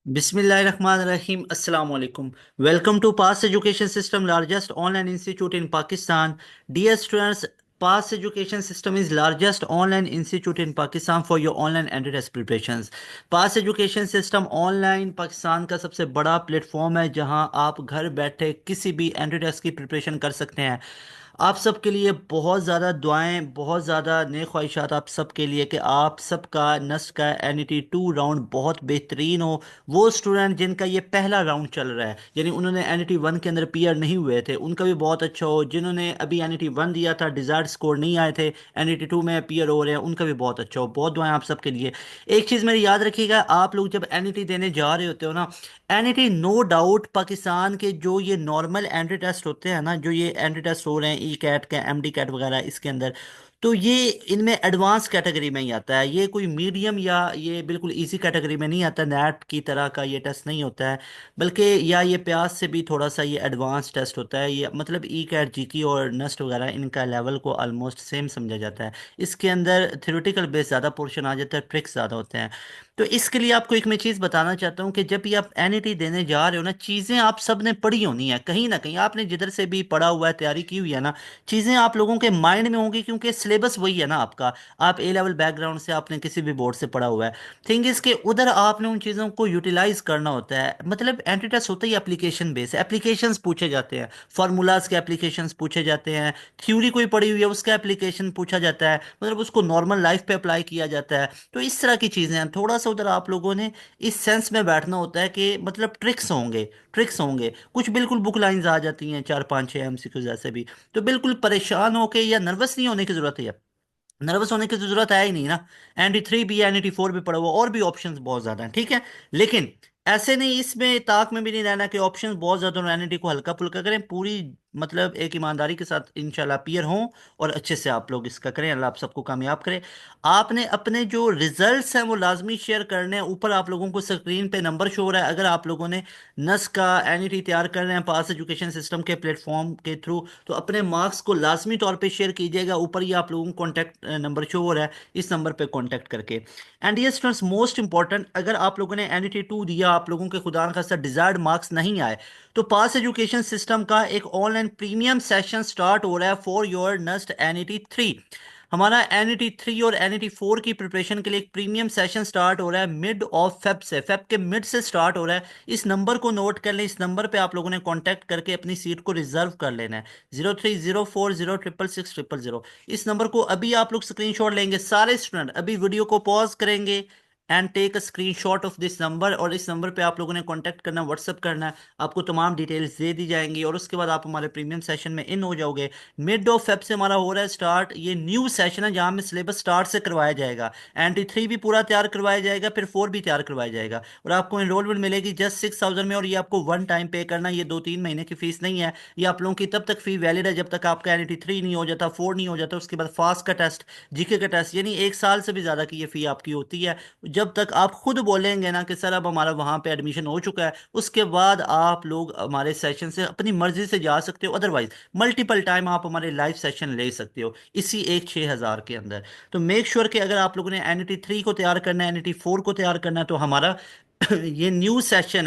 Bismillahirrahmanirrahim. Assalamu alaikum. Welcome to Pass Education System, largest online institute in Pakistan. Dear students, Pass Education System is largest online institute in Pakistan for your online entrance preparations. Pass Education System online Pakistan का सबसे बड़ा platform है जहां आप घर बैठे किसी भी एंट्रेंस की प्रिपरेशन कर सकते हैं। आप सबके लिए बहुत ज़्यादा दुआएं, बहुत ज़्यादा नेक ख्वाहिशात आप सबके लिए कि आप सबका नस्ट का NET 2 राउंड बहुत बेहतरीन हो। वो स्टूडेंट जिनका ये पहला राउंड चल रहा है, यानी उन्होंने NET 1 के अंदर क्लियर नहीं हुए थे, उनका भी बहुत अच्छा हो। जिन्होंने अभी NET 1 दिया था, डिज़ायर्ड स्कोर नहीं आए थे, NET 2 में अपीयर हो रहे हैं, उनका भी बहुत अच्छा हो। बहुत दुआएं आप सबके लिए। एक चीज़ मेरी याद रखिएगा, आप लोग जब NET देने जा रहे होते हो ना, NET नो डाउट पाकिस्तान के जो ये नॉर्मल एंट्री टेस्ट होते हैं ना, जो ये एंट्री टेस्ट हो रहे हैं ई कैट के, MD कैट वगैरह, इसके अंदर तो ये इनमें एडवांस कैटेगरी में ही आता है। ये कोई मीडियम या ये बिल्कुल इजी कैटेगरी में नहीं आता। नेट की तरह का ये टेस्ट नहीं होता है, बल्कि या ये प्यास से भी थोड़ा सा ये एडवांस टेस्ट होता है। ये मतलब ई कैट, जीकी और नस्ट वगैरह, इनका लेवल को ऑलमोस्ट सेम समझा जाता है। इसके अंदर थ्योरेटिकल बेस ज़्यादा पोर्शन आ जाता है, ट्रिक्स ज़्यादा होते हैं। तो इसके लिए आपको एक मैं चीज़ बताना चाहता हूँ कि जब भी आप NET देने जा रहे हो ना, चीज़ें आप सब ने पढ़ी होनी है। कहीं ना कहीं आपने जिधर से भी पढ़ा हुआ है, तैयारी की हुई है ना, चीज़ें आप लोगों के माइंड में होंगी, क्योंकि सिलेबस वही है ना आपका। आप A लेवल बैकग्राउंड से, आपने किसी भी बोर्ड से पढ़ा हुआ है। थिंग इसके उधर आपने उन चीज़ों को यूटिलाइज करना होता है। मतलब एंट्री टेस्ट होता ही एप्लीकेशन बेस है। एप्लीकेशंस पूछे जाते हैं, फार्मूलाज के एप्लीकेशंस पूछे जाते हैं, थ्योरी कोई पढ़ी हुई है उसका एप्लीकेशन पूछा जाता है, मतलब उसको नॉर्मल लाइफ पे अप्लाई किया जाता है। तो इस तरह की चीज़ें हैं। थोड़ा सा उधर आप लोगों ने इस सेंस में बैठना होता है कि मतलब ट्रिक्स होंगे कुछ, बिल्कुल बुक लाइंस आ जाती हैं 4 5 6 MCQs ऐसे भी। तो बिल्कुल परेशान होके या नर्वस नहीं होने की जरूरत है। नर्वस होने की तो जरूरत है ही नहीं ना। NET 3 भी है, NET 4 भी पड़ा हुआ, और भी ऑप्शंस बहुत ज्यादा हैं, ठीक है। लेकिन ऐसे नहीं, इसमें ताक में भी नहीं रहना कि ऑप्शंस बहुत ज्यादा और NET को हल्का फुल्का करें। पूरी मतलब एक ईमानदारी के साथ इंशाल्लाह अपीयर हों और अच्छे से आप लोग इसका करें। अल्लाह आप सबको कामयाब करे। आपने अपने जो रिजल्ट्स हैं वो लाजमी शेयर करने हैं। ऊपर आप लोगों को स्क्रीन पे नंबर शो हो रहा है। अगर आप लोगों ने नस का NET तैयार कर रहे हैं पास एजुकेशन सिस्टम के प्लेटफॉर्म के थ्रू, तो अपने मार्क्स को लाजमी तौर पे शेयर कीजिएगा। ऊपर ही आप लोगों को कॉन्टैक्ट नंबर शो हो रहा है, इस नंबर पे कॉन्टैक्ट करके। एंड ये स्टूडेंट्स, मोस्ट इंपॉर्टेंट, अगर आप लोगों ने NET 2 दिया, आप लोगों के खुदा न खास्ता डिजायर्ड मार्क्स नहीं आए, तो पास एजुकेशन सिस्टम का एक ऑनलाइन प्रीमियम सेशन स्टार्ट हो रहा है फॉर योर नेक्स्ट NET 3। हमारा NET 3 और NET 4 की प्रिपरेशन के लिए एक प्रीमियम सेशन स्टार्ट हो रहा है मिड ऑफ फेब से, फेब के मिड से स्टार्ट हो रहा है। इस नंबर को नोट कर लें। इस नंबर पे आप लोगों ने कांटेक्ट करके अपनी सीट को रिजर्व कर लेना है। 0304066600। इस नंबर को अभी आप लोग स्क्रीनशॉट लेंगे, सारे स्टूडेंट अभी वीडियो को पॉज करेंगे and take a screenshot of this number, और इस नंबर पे आप लोगों ने कांटेक्ट करना, व्हाट्सअप करना है। आपको तमाम डिटेल्स दे दी जाएंगी और उसके बाद आप हमारे प्रीमियम सेशन में इन हो जाओगे। मिड ऑफ फेब से हमारा हो रहा है स्टार्ट। ये न्यू सेशन है जहां में सिलेबस स्टार्ट से करवाया जाएगा। NET 3 भी पूरा तैयार करवाया जाएगा, फिर 4 भी तैयार करवाया जाएगा, और आपको एनरोलमेंट मिलेगी जस्ट 6,000 में। और ये आपको वन टाइम पे करना है, ये 2 3 महीने की फीस नहीं है। ये आप लोगों की तब तक फी वैलिड है जब तक आपका NET 3 नहीं हो जाता, 4 नहीं हो जाता। उसके बाद फास्ट का टेस्ट, जीके का टेस्ट, यानी 1 साल से भी ज़्यादा की ये फ़ी आपकी होती है। जब तक आप खुद बोलेंगे ना कि सर अब हमारा वहाँ पे एडमिशन हो चुका है, उसके बाद आप लोग हमारे सेशन से अपनी मर्जी से जा सकते हो। अदरवाइज मल्टीपल टाइम आप हमारे लाइव सेशन ले सकते हो इसी एक 6,000 के अंदर। तो मेक श्योर कि अगर आप लोगों ने NET 3 को तैयार करना है, NET 4 को तैयार करना है, तो हमारा ये न्यू सेशन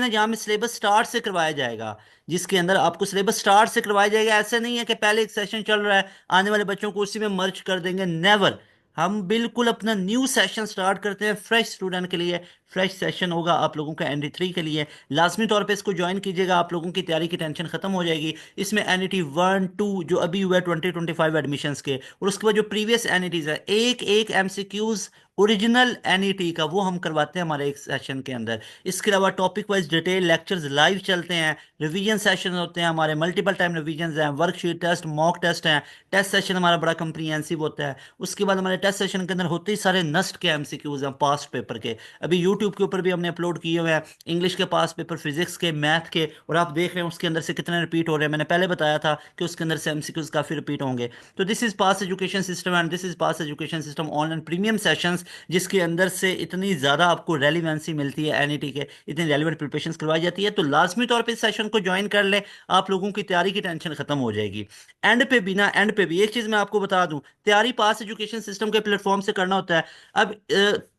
है जहाँ में सिलेबस स्टार्ट से करवाया जाएगा, जिसके अंदर आपको सिलेबस स्टार्ट से करवाया जाएगा। ऐसा नहीं है कि पहले एक सेशन चल रहा है, आने वाले बच्चों को उसी में मर्ज कर देंगे, नेवर। हम बिल्कुल अपना न्यू सेशन स्टार्ट करते हैं फ्रेश स्टूडेंट के लिए। फ्रेश सेशन होगा आप लोगों का NET 3 के लिए। लाजमी तौर पे इसको ज्वाइन कीजिएगा, आप लोगों की तैयारी की टेंशन खत्म हो जाएगी। इसमें NET 1 2 जो अभी हुआ है 2025 एडमिशन्स के, और उसके बाद जो प्रीवियस NETs है, एक एक MCQs ओरिजिनल NET का वो हम करवाते हैं हमारे एक सेशन के अंदर। इसके अलावा topic wise detail lectures live चलते हैं, रिवीजन सेशन होते हैं हमारे, मल्टीपल टाइम रिवीजन हैं, वर्कशीट टेस्ट, मॉक टेस्ट हैं। टेस्ट सेशन हमारा बड़ा कंप्रीहेंसिव होता है। उसके बाद हमारे टेस्ट सेशन के अंदर होते ही सारे नस्ट के MCQs हैं पास्ट पेपर के। अभी यूट्यूब के ऊपर भी हमने अपलोड किए हुए हैं, इंग्लिश के पास पेपर, फिजिक्स के, मैथ के, और आप देख रहे हैं उसके अंदर से कितने रिपीट हो रहे हैं। मैंने पहले बताया था कि उसके अंदर से MCQs काफ़ी रिपीट होंगे। तो this is pass education system and this is pass education system online premium sessions. जिसके अंदर से इतनी ज़्यादा आपको रेलिवेंसी मिलती है एनईटी के, इतनी रेलिवेंट प्रिपरेशन करवाई जाती है। तो लाजमी तौर पर इस सेशन को ज्वाइन कर ले, आप लोगों की तैयारी की टेंशन खत्म हो जाएगी। एंड पे भी एक चीज़ मैं आपको बता दूं, तैयारी पास एजुकेशन सिस्टम के प्लेटफॉर्म से करना होता है। अब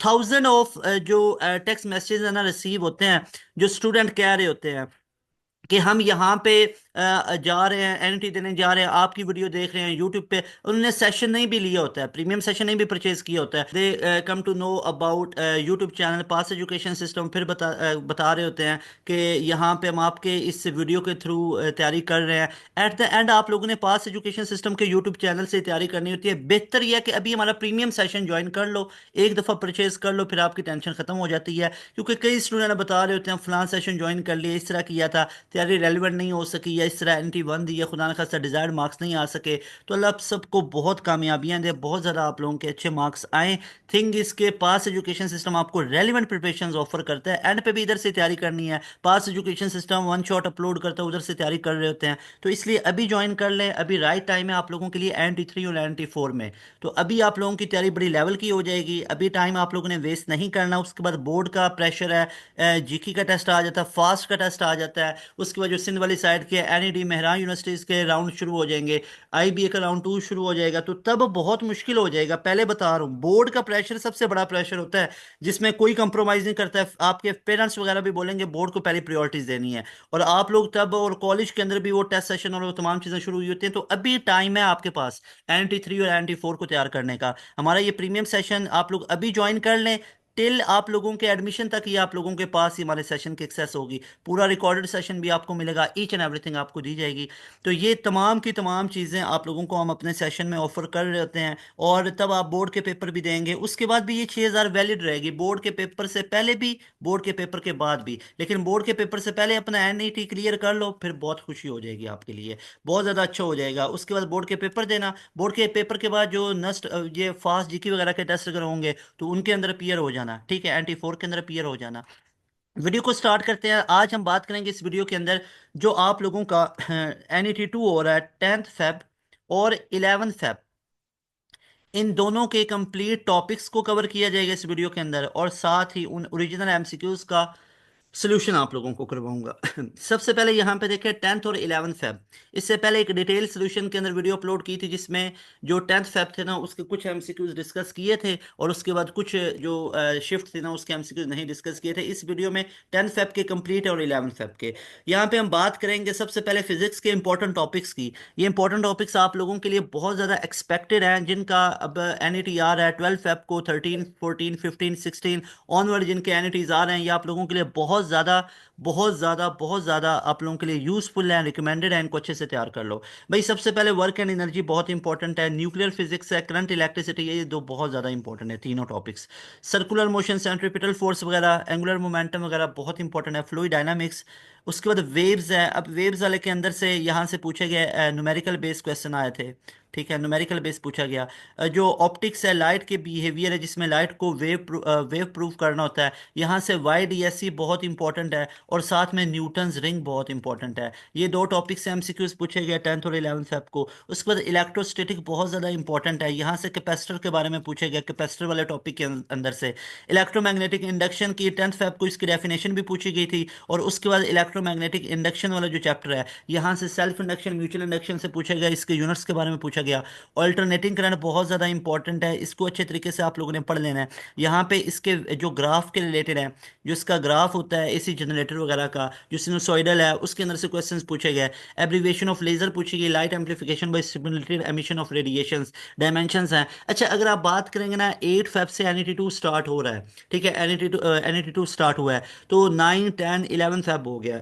थाउजेंड ऑफ जो टेक्स्ट मैसेजेस है ना रिसीव होते हैं, जो स्टूडेंट कह रहे होते हैं कि हम यहाँ पे जा रहे हैं, एनटी देने जा रहे हैं, आपकी वीडियो देख रहे हैं यूट्यूब पे, उन्होंने सेशन नहीं भी लिया होता है, प्रीमियम सेशन नहीं भी परचेज किया होता है, they come to know about YouTube channel Pass education System, फिर बता रहे होते हैं कि यहाँ पे हम आपके इस वीडियो के थ्रू तैयारी कर रहे हैं। एट द एंड आप लोगों ने पास एजुकेशन सिस्टम के यूट्यूब चैनल से तैयारी करनी होती है। बेहतर यह है कि अभी हमारा प्रीमियम सेशन ज्वाइन कर लो, एक दफ़ा परचेज कर लो, फिर आपकी टेंशन खत्म हो जाती है। क्योंकि कई स्टूडेंट बता रहे होते हैं फलां सेशन ज्वाइन कर लिए, इस तरह किया था, तैयारी रेलिवेंट नहीं हो सकी, या इस तरह NT1 दी, या खुदा न खास्ता डिजायर्ड मार्क्स नहीं आ सके। तो अल्लाह आप सबको बहुत कामयाबियां दे, बहुत ज़्यादा आप लोगों के अच्छे मार्क्स आए। थिंग इसके पास एजुकेशन सिस्टम आपको रेलिवेंट प्रिपरेशन ऑफर करता है। एंड पे भी इधर से तैयारी करनी है, Pass education System one shot upload करता है, उधर से तैयारी कर रहे होते हैं। तो इसलिए अभी ज्वाइन कर लें, अभी राइट टाइम है आप लोगों के लिए NT3 और NT4 में। तो अभी आप लोगों की तैयारी बड़ी लेवल की हो जाएगी, अभी टाइम आप लोगों ने वेस्ट नहीं करना। उसके बाद बोर्ड का प्रेशर है, जीके का टेस्ट आ जाता है, फास्ट का टेस्ट आ जाता है, उसके बाद जो सिंध वाली साइड के NED मेहरान यूनिवर्सिटीज़ के राउंड शुरू हो जाएंगे, IBA का राउंड 2 शुरू हो जाएगा, तो तब बहुत मुश्किल हो जाएगा। पहले बता रहा हूँ, बोर्ड का प्रेशर सबसे बड़ा प्रेशर होता है, जिसमें कोई कंप्रोमाइज़ नहीं करता है। आपके पेरेंट्स वगैरह भी बोलेंगे बोर्ड को पहले प्रायोरिटीज़ देनी है, और आप लोग तब, और कॉलेज के अंदर भी वो टेस्ट सेशन और वो तमाम चीज़ें शुरू हुई होती हैं। तो अभी टाइम है आपके पास NT3 और NT4 को तैयार करने का। हमारा ये प्रीमियम सेशन आप लोग अभी ज्वाइन कर लें, टिल आप लोगों के एडमिशन तक ही आप लोगों के पास ही हमारे सेशन की एक्सेस होगी। पूरा रिकॉर्डेड सेशन भी आपको मिलेगा, ईच एंड एवरीथिंग आपको दी जाएगी। तो ये तमाम की तमाम चीज़ें आप लोगों को हम अपने सेशन में ऑफर कर रहे होते हैं। और तब आप बोर्ड के पेपर भी देंगे, उसके बाद भी ये 6,000 वैलिड रहेगी, बोर्ड के पेपर से पहले भी, बोर्ड के पेपर के बाद भी। लेकिन बोर्ड के पेपर से पहले अपना NET क्लियर कर लो, फिर बहुत खुशी हो जाएगी आपके लिए, बहुत ज़्यादा अच्छा हो जाएगा। उसके बाद बोर्ड के पेपर देना, बोर्ड के पेपर के बाद जो नेक्स्ट ये फास्ट जीके वगैरह के टेस्ट अगर होंगे तो उनके अंदर अपीयर हो जाना, ठीक है, NT4 के अंदर अपीयर हो जाना। वीडियो को स्टार्ट करते हैं। आज हम बात करेंगे इस वीडियो के अंदर जो आप लोगों का NET2 हो रहा है 10th Feb और 11th Feb, इन दोनों के कंप्लीट टॉपिक्स को कवर किया जाएगा इस वीडियो के अंदर, और साथ ही उन ओरिजिनल MCQs का सोल्यूशन आप लोगों को करवाऊंगा। सबसे पहले यहाँ पे देखें 10th और 11th Feb। इससे पहले एक डिटेल सोल्यूशन के अंदर वीडियो अपलोड की थी, जिसमें जो 10th Feb थे ना उसके कुछ MCQs डिस्कस किए थे, और उसके बाद कुछ जो शिफ्ट थे ना उसके MCQs नहीं डिस्कस किए थे। इस वीडियो में 10th Feb के कंप्लीट और 11th Feb के। यहाँ पे हम बात करेंगे सबसे पहले फिजिक्स के इंपॉर्टेंट टॉपिक्स की। ये इंपॉर्टेंट टॉपिक्स आप लोगों के लिए बहुत ज़्यादा एक्सपेक्टेड हैं, जिनका अब NET आ रहा है 12 Feb को, 13 14 15 16 ऑनवर्ड जिनके NETs आ रहे हैं, ये आप लोगों के लिए बहुत ज़्यादा बहुत ज़्यादा बहुत ज़्यादा आप लोगों के लिए यूज़फुल है, रिकमेंडेड है। इनको अच्छे से तैयार कर लो भाई। सबसे पहले वर्क एंड एनर्जी बहुत इंपॉर्टेंट है, न्यूक्लियर फिजिक्स है, करंट इलेक्ट्रिसिटी है, ये दो बहुत ज़्यादा इंपॉर्टेंट है तीनों topics. Circular motion, centripetal force वगैरह, एंगुलर मोमेंटम वगैरह बहुत इंपॉर्टेंट है, फ्लूइड डायनामिक्स। उसके बाद वेव्स है। अब वेव्स वाले के अंदर से यहाँ से पूछे गए न्यूमेरिकल बेस्ड क्वेश्चन आए थे, ठीक है, न्यूमेरिकल बेस पूछा गया। जो ऑप्टिक्स है, लाइट के बिहेवियर है, जिसमें लाइट को वेव प्रूफ करना होता है, यहाँ से YDSC बहुत इंपॉर्टेंट है, और साथ में न्यूटन्स रिंग बहुत इंपॉर्टेंट है। ये दो टॉपिक से MCQs पूछे गए 10th और 11th Feb को। उसके बाद इलेक्ट्रोस्टैटिक बहुत ज़्यादा इंपॉर्टेंट है, यहाँ से कैपेसिटर के बारे में पूछे गए, कैपेसिटर वाले टॉपिक के अंदर से। इलेक्ट्रोमैग्नेटिक इंडक्शन की 10th Feb को इसकी डेफिनेशन भी पूछी गई थी। और उसके बाद इलेक्ट्रोमैग्नेटिक इंडक्शन वाला जो चैप्टर है, यहाँ से सेल्फ इंडक्शन, म्यूचुअल इंडक्शन से पूछा गया, इसके यूनिट्स के बारे में पूछा गया। ऑल्टरनेटिंग करंट बहुत ज़्यादा इंपॉर्टेंट है, इसको अच्छे तरीके से आप लोगों ने पढ़ लेना है। यहाँ पे इसके जो ग्राफ के रिलेटेड है, जो इसका ग्राफ होता है AC जनरेटर वगैरह का, जो सिनुसॉइडल है, उसके अंदर से क्वेश्चंस पूछे गए। एब्रीविएशन ऑफ लेजर पूछी गई, light amplification bye simulated emission of radiations, dimensions हैं। अच्छा, अगर आप बात करेंगे ना, 8 Feb से NET2 स्टार्ट हो रहा है, ठीक है, NET2 स्टार्ट हुआ है, तो 9 10 11 Feb हो गया।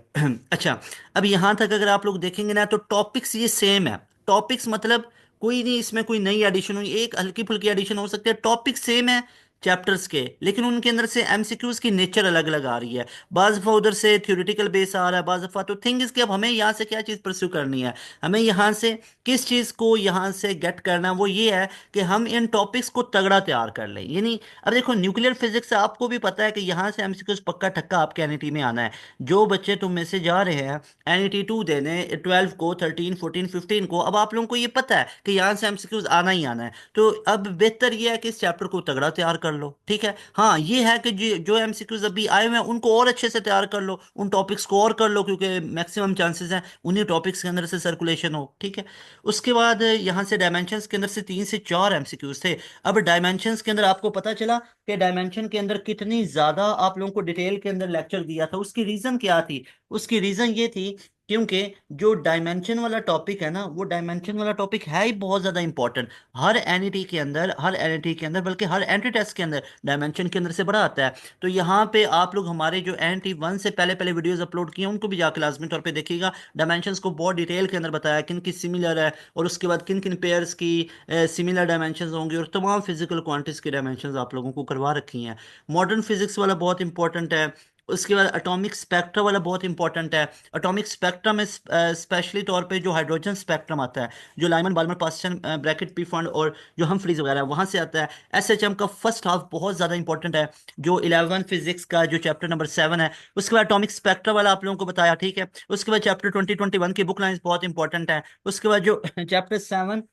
अच्छा, अब यहाँ तक अगर आप लोग देखेंगे ना, तो टॉपिक्स ये सेम है। टॉपिक्स मतलब कोई नहीं इसमें कोई नई एडिशन हुई, एक हल्की फुल्की एडिशन हो सकती है, टॉपिक सेम है चैप्टर्स के, लेकिन उनके अंदर से MCQs की नेचर अलग अलग आ रही है। बाज दफा उधर से थ्योरेटिकल बेस आ रहा है, बाज दफा तो थिंग इसके, अब हमें यहाँ से क्या चीज़ परस्यू करनी है, हमें यहाँ से किस चीज़ को यहाँ से गेट करना है, वो ये है कि हम इन टॉपिक्स को तगड़ा तैयार कर लें। यानी अब देखो, न्यूक्लियर फिजिक्स से आपको भी पता है कि यहाँ से MCQs पक्का ठक्का आपके NET में आना है। जो बच्चे तुम में से जा रहे हैं NET2 देने 12 को, 13 14 15 को, अब आप लोगों को ये पता है कि यहाँ से MCQs आना ही आना है। तो अब बेहतर ये है कि इस चैप्टर को तगड़ा तैयार कर कर लो, ठीक है। हाँ ये है कि जो एमसीक्यूज अभी आए हुए हैं उनको और अच्छे से तैयार कर लो, उन टॉपिक्स को और कर लो, क्योंकि मैक्सिमम चांसेस हैं उन्हीं टॉपिक्स के अंदर से सर्कुलेशन हो, ठीक है। उसके बाद यहाँ से डायमेंशंस के अंदर से 3 से 4 एमसीक्यूज थे। अब डायमेंशंस के अंदर आपको पता चला कि डायमेंशन के अंदर कितनी ज्यादा आप लोगों को डिटेल के अंदर लेक्चर दिया था। उसकी रीजन क्या थी? उसकी रीजन ये थी क्योंकि जो डायमेंशन वाला टॉपिक है ना, वो डायमेंशन वाला टॉपिक है ही बहुत ज्यादा इंपॉर्टेंट। हर एनईटी के अंदर, हर एनईटी के अंदर, बल्कि हर एंट्री टेस्ट के अंदर डायमेंशन के अंदर से बड़ा आता है। तो यहाँ पे आप लोग हमारे जो एनईटी 1 से पहले पहले वीडियोस अपलोड किए हैं उनको भी जाकर लाजमी तौर पे देखिएगा। डायमेंशंस को बहुत डिटेल के अंदर बताया, किन की सिमिलर है और उसके बाद किन किन पेयर्स की सिमिलर डायमेंशंस होंगी, और तमाम फिजिकल क्वांटिटीज की डायमेंशंस आप लोगों को करवा रखी हैं। मॉडर्न फिजिक्स वाला बहुत इंपॉर्टेंट है। उसके बाद एटॉमिक स्पेक्ट्रा वाला बहुत इंपॉर्टेंट है। एटॉमिक स्पेक्ट्रम में स्पेशली तौर पे जो हाइड्रोजन स्पेक्ट्रम आता है, जो Lyman Balmer Paschen Brackett Pfund और जो हमफ्रीज वगैरह वहां से आता है, एसएचएम का फर्स्ट हाफ बहुत ज्यादा इंपॉर्टेंट है, जो 11 फिजिक्स का जो चैप्टर नंबर 7 है। उसके बाद एटॉमिक स्पेक्ट्रा वाला आप लोगों को बताया, ठीक है। उसके बाद चैप्टर 2021 की बुक लाइंस बहुत इंपॉर्टेंट है। उसके बाद जो चैप्टर 7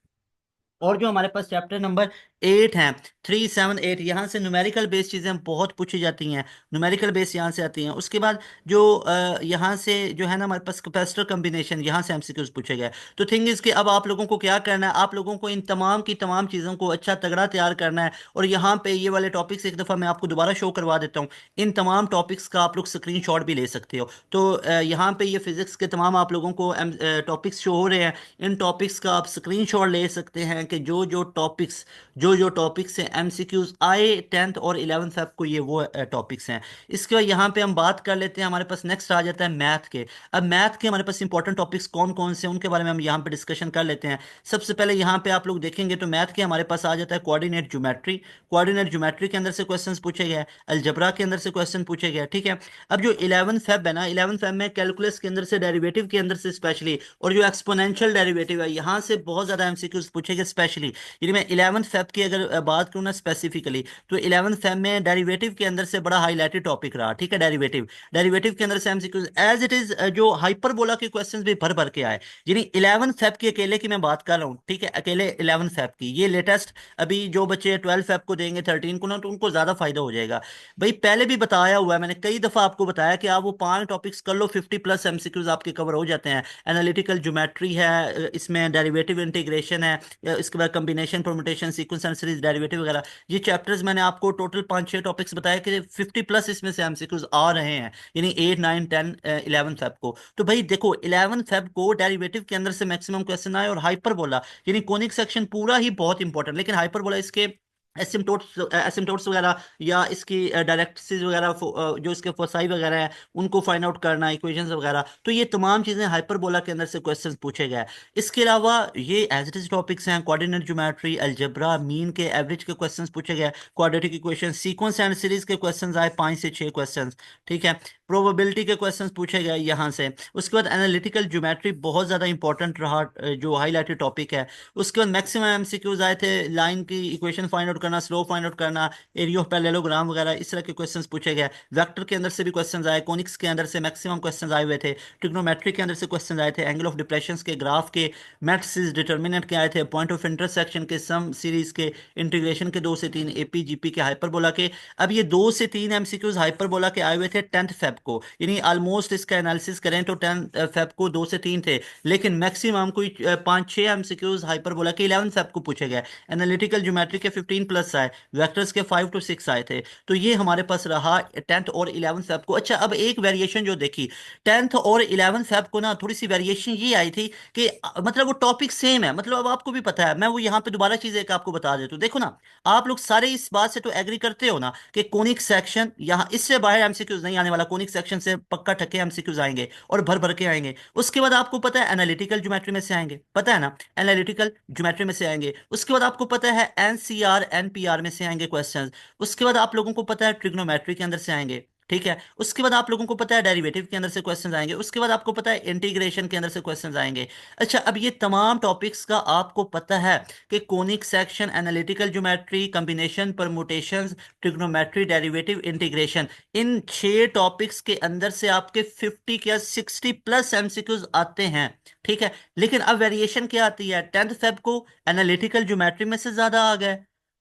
और जो हमारे पास चैप्टर नंबर 8 है, 3, 7, 8, यहाँ से न्यूमेरिकल बेस्ड चीज़ें बहुत पूछी जाती हैं। न्यूमेरिकल बेस्ड यहाँ से आती हैं। उसके बाद जो यहाँ से जो है ना हमारे पास कैपेसिटर कम्बिनेशन, यहाँ से एमसीक्यूज पूछे गए। तो थिंग इज कि अब आप लोगों को क्या करना है, आप लोगों को इन तमाम की तमाम चीज़ों को अच्छा तगड़ा तैयार करना है। और यहाँ पे ये वाले टॉपिक्स एक दफ़ा मैं आपको दोबारा शो करवा देता हूँ। इन तमाम टॉपिक्स का आप लोग स्क्रीन भी ले सकते हो। तो यहाँ पे ये फिजिक्स के तमाम आप लोगों को टॉपिक्स शो हो रहे हैं। इन टॉपिक्स का आप स्क्रीनशॉट ले सकते हैं कि जो जो टॉपिक्स से एमसीक्यूज आए 10th और 11th फेब को, ये वो टॉपिक्स हैं। इसके बाद यहाँ पे हम बात कर लेते हैं, हमारे पास नेक्स्ट आ जाता है मैथ के। अब मैथ के हमारे पास इंपॉर्टेंट टॉपिक्स कौन कौन से हैं उनके बारे में हम यहाँ पे डिस्कशन कर लेते हैं। सबसे पहले यहाँ पे आप लोग देखेंगे तो मैथ के हमारे पास आ जाता है कोऑर्डिनेट ज्योमेट्री। कोऑर्डिनेट ज्योमेट्री के अंदर से क्वेश्चंस पूछे गए, अलजबरा के अंदर से क्वेश्चन पूछे गए, ठीक है। अब जो 11th फेब है ना, 11th फेब में कैलकुलस के अंदर से, डेरिवेटिव के अंदर से स्पेशली, और जो एक्सपोनेंशियल डेरिवेटिव है यहाँ से बहुत ज्यादा एमसीक्यूज पूछेंगे स्पेशली। यानी मैं 11th फेब की अगर बात करूँ ना स्पेसिफिकली, तो 11th फेब में डेरिवेटिव के अंदर से बड़ा हाईलाइटेड टॉपिक रहा, ठीक है। डेरिवेटिव डेरिवेटिव के अंदर से एमसीक्यूज एज इट इज, जो हाइपरबोला के क्वेश्चंस भी भर भर के आए। यानी 11th फेब की अकेले की मैं बात कर रहा हूँ, ठीक है, अकेले 11th फेब की। ये लेटेस्ट अभी जो बच्चे 12 फेब को देंगे, 13 को ना, तो उनको ज्यादा फायदा हो जाएगा। भाई पहले भी बताया हुआ है मैंने, कई दफा आपको बताया कि आप वो 5 टॉपिक्स कर लो, 50+ एमसीक्यूज आपके कवर हो जाते हैं। एनालिटिकल ज्योमेट्री है, इसमें डेरिवेटिव इंटीग्रेशन है, इसके बाद combination permutation sequence and series derivative वगैरह, ये चैप्टर्स मैंने आपको टोटल 5-6 टॉपिक्स बताया कि 50+ इसमें से एमसीक्यूज आ रहे हैं, यानी 8, 9, 10, 11 फेब को। तो भाई देखो 11 फेब को डेरिवेटिव के अंदर से मैक्सिमम क्वेश्चन आए, और हाइपरबोला यानी कोनिक सेक्शन पूरा ही बहुत इंपॉर्टेंट, लेकिन हाइपरबोला इसके एसिम्टोट्स वगैरह या इसकी डायरेक्ट्रिसेस वगैरह, जो इसके फोसाई वगैरह है उनको फाइंड आउट करना, इक्वेशंस वगैरह, तो ये तमाम चीज़ें हाइपरबोला के अंदर से क्वेश्चंस पूछे गए। इसके अलावा ये एज इट इज टॉपिक्स हैं, कोऑर्डिनेट ज्योमेट्री, अलजेब्रा, मीन के, एवरेज के क्वेश्चंस पूछे गए, quadratic equation, sequence and series के क्वेश्चंस आए 5 से 6 क्वेश्चंस, ठीक है। प्रोबेबिलिटी के क्वेश्चंस पूछे गए यहाँ से। उसके बाद एनालिटिकल ज्योमेट्री बहुत ज़्यादा इंपॉर्टेंट रहा, जो हाईलाइटेड टॉपिक है। उसके बाद मैक्सिमम एमसीक्यूज आए थे, लाइन की इक्वेशन फाइंड आउट करना, स्लोप फाइंड आउट करना, एरिया ऑफ पैरेललोग्राम वगैरह, इस तरह के क्वेश्चंस पूछे गए। वेक्टर के अंदर से भी क्वेश्चंस आए, कोनिक्स के अंदर से मैक्सिमम क्वेश्चंस आए हुए थे, ट्रिग्नोमेट्री के अंदर से क्वेश्चंस आए थे, एंगल ऑफ डिप्रेशन के, ग्राफ के, मैट्रिसेस, डिटर्मिनेंट के आए थे, पॉइंट ऑफ इंटरसेक्शन के, सम सीरीज के, इंटीग्रेशन के 2 से 3, एपी जीपी के, हाइपरबोला के। अब ये 2 से 3 एमसीक्यूज हाइपरबोला के आए हुए थे 10th फेब को, यानी ऑलमोस्ट इसका एनालिसिस करें तो 10th फेब को 2 से 3 थे, लेकिन मैक्सिमम कोई 5-6 एमसीक्यूज हाइपरबोला के 11th फेब को पूछे गए। एनालिटिकल ज्योमेट्री के 15+ आए, वेक्टर्स के 5 to 6 आए थे। तो ये हमारे पास रहा 10th और 11th फेब को। अच्छा, अब एक वेरिएशन जो देखी 10th और 11th फेब को ना, थोड़ी सी वेरिएशन ये आई थी कि मतलब वो टॉपिक सेम है, मतलब अब आपको भी पता है, मैं वो यहाँ पे दोबारा चीज एक आपको बता देता हूँ। देखो ना, आप लोग सारे इस बात से तो एग्री करते हो ना कि कोनिक सेक्शन, यहाँ इससे बाहर एमसीक्यूज नहीं आने वाला, कोनिक सेक्शन से पक्का ठक्के एमसीक्यूज आएंगे और भर भर के आएंगे। उसके बाद आपको पता है एनालिटिकल ज्योमेट्री में से आएंगे, पता है ना, एनालिटिकल ज्योमेट्री में से आएंगे। उसके बाद आपको पता है एनसीआर एनपीआर में से आएंगे क्वेश्चंस। उसके बाद आप लोगों को पता है ट्रिग्नोमेट्री के अंदर से आएंगे, ठीक है। उसके बाद आप लोगों को पता है डेरिवेटिव के अंदर से क्वेश्चंस आएंगे। उसके बाद आपको पता है इंटीग्रेशन के अंदर से क्वेश्चंस आएंगे। अच्छा, अब ये तमाम टॉपिक्स का आपको पता है कि conic section, analytical geometry, combination permutations, trigonometry, derivative, integration, इन 6 टॉपिक्स के अंदर से आपके 50 या 60+ एमसीक्यूज आते हैं, ठीक है। लेकिन अब वेरिएशन क्या आती है, 10th फेब को एनालिटिकल ज्योमेट्री में से ज्यादा आ गए,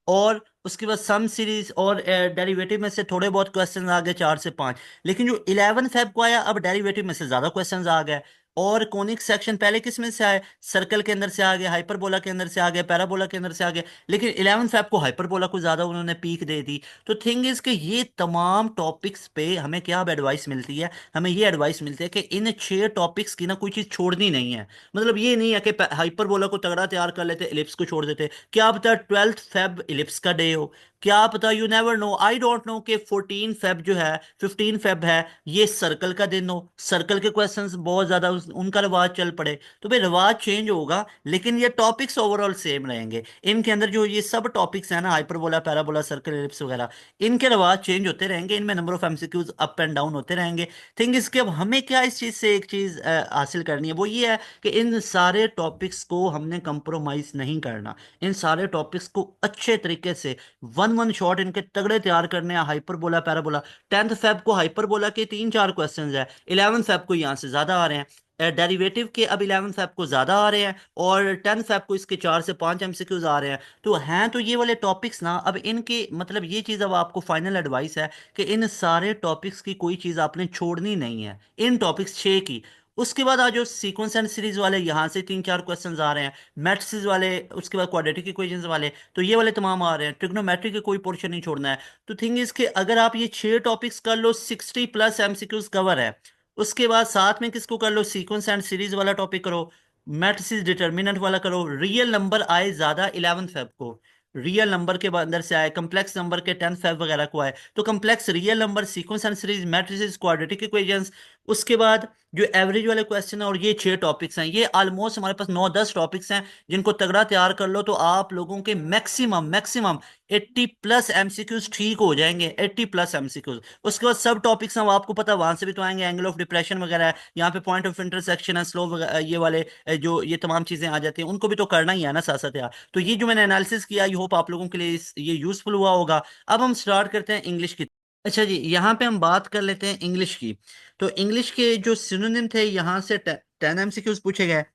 और उसके बाद सम सीरीज और डेरिवेटिव में से थोड़े बहुत क्वेश्चन आ गए 4 से 5। लेकिन जो 11 फेब को आया, अब डेरिवेटिव में से ज्यादा क्वेश्चन आ गए। और कोनिक सेक्शन पहले किस में से आए, सर्कल के अंदर से आ गए, हाइपरबोला के अंदर से आ गए, पैराबोला के अंदर से आ गए। लेकिन 11 फेब को हाइपरबोला को ज्यादा उन्होंने पीक दे दी। तो थिंग इज कि ये तमाम टॉपिक्स पे हमें क्या एडवाइस मिलती है, हमें ये एडवाइस मिलती है कि इन 6 टॉपिक्स की ना कोई चीज छोड़नी नहीं है। मतलब ये नहीं है कि हाइपरबोला को तगड़ा तैयार कर लेते, इलिप्स को छोड़ देते। क्या पता 12 फेब इलिप्स का डे हो, क्या पता, you never know, I don't know कि 14 फेब जो है, 15 फेब है, ये सर्कल का दिन हो, सर्कल के क्वेश्चंस बहुत ज्यादा उनका रिवाज चल पड़े। तो भाई रिवाज चेंज होगा, लेकिन ये टॉपिक्स ओवरऑल सेम रहेंगे। इनके अंदर जो ये सब टॉपिक्स है ना, हाइपरबोला, पैराबोला, सर्कल, एलिप्स वगैरह, इनके रिवाज चेंज होते रहेंगे, इनमें number of MCQs up and down होते रहेंगे। थिंग इसके अब हमें क्या इस चीज से एक चीज हासिल करनी है, वो ये है कि इन सारे टॉपिक्स को हमने कंप्रोमाइज नहीं करना। इन सारे टॉपिक्स को अच्छे तरीके से वन वन शॉट इनके तगड़े तैयार करने हैं। हाइपरबोला, पैराबोला, 10 फेब को हाइपरबोला के 3 4 क्वेश्चंस है, 11 फेब को यहाँ से ज्यादा आ रहे हैं। डेरिवेटिव के अब 11 फेब को ज्यादा आ रहे हैं, और 10 फेब को इसके 4 से 5 एमसीक्यूज आ रहे हैं। तो हैं तो ये वाले टॉपिक्स ना, अब इनके मतलब ये चीज अब आपको फाइनल एडवाइस है कि इन सारे टॉपिक्स की कोई चीज आपने छोड़नी नहीं है, इन टॉपिक्स 6 की। उसके बाद आज जो सीक्वेंस एंड सीरीज वाले यहाँ से 3 4 क्वेश्चंस आ रहे हैं, मैट्रिसेस वाले, उसके बाद क्वाड्रेटिक इक्वेशंस वाले, तो ये वाले तमाम आ रहे हैं। ट्रिग्नोमेट्री के कोई पोर्शन नहीं छोड़ना है। तो थिंग इज कि अगर आप ये 6 टॉपिक्स कर लो, 60+ एमसीक्यूज कवर है। उसके बाद साथ में किसको कर लो, सीक्वेंस एंड सीरीज वाला टॉपिक करो, मैट्रिसेस डिटर्मिनेंट वाला करो। रियल नंबर आए ज्यादा 11 फेब को, रियल नंबर के अंदर से आए, कम्प्लेक्स नंबर के 10 फेब वगैरह को आए, तो complex real number, sequence and series, matrices, quadratic equations. उसके बाद जो एवरेज वाले क्वेश्चन है, और ये 6 टॉपिक्स हैं, ये ऑलमोस्ट हमारे पास 9 10 टॉपिक्स हैं, जिनको तगड़ा तैयार कर लो तो आप लोगों के मैक्सिमम मैक्सिमम 80+ एमसीक्यूज ठीक हो जाएंगे, 80+ एमसीक्यूज। उसके बाद सब टॉपिक्स हैं, वो आपको पता है, वहां से भी तो आएंगे, एंगल ऑफ डिप्रेशन वगैरह है, यहाँ पे पॉइंट ऑफ इंटरसेक्शन है, स्लो ये वाले जो ये तमाम चीजें आ जाती हैं, उनको भी तो करना ही है ना साथ साथ यार। तो ये जो मैंने एनालिसिस किया, आई होप आप लोगों के लिए ये यूजफुल हुआ होगा। अब हम स्टार्ट करते हैं इंग्लिश की। अच्छा जी, यहाँ पे हम बात कर लेते हैं इंग्लिश की। तो इंग्लिश के जो सिनोनिम थे, यहाँ से 10 एमसीक्यूज पूछे गए,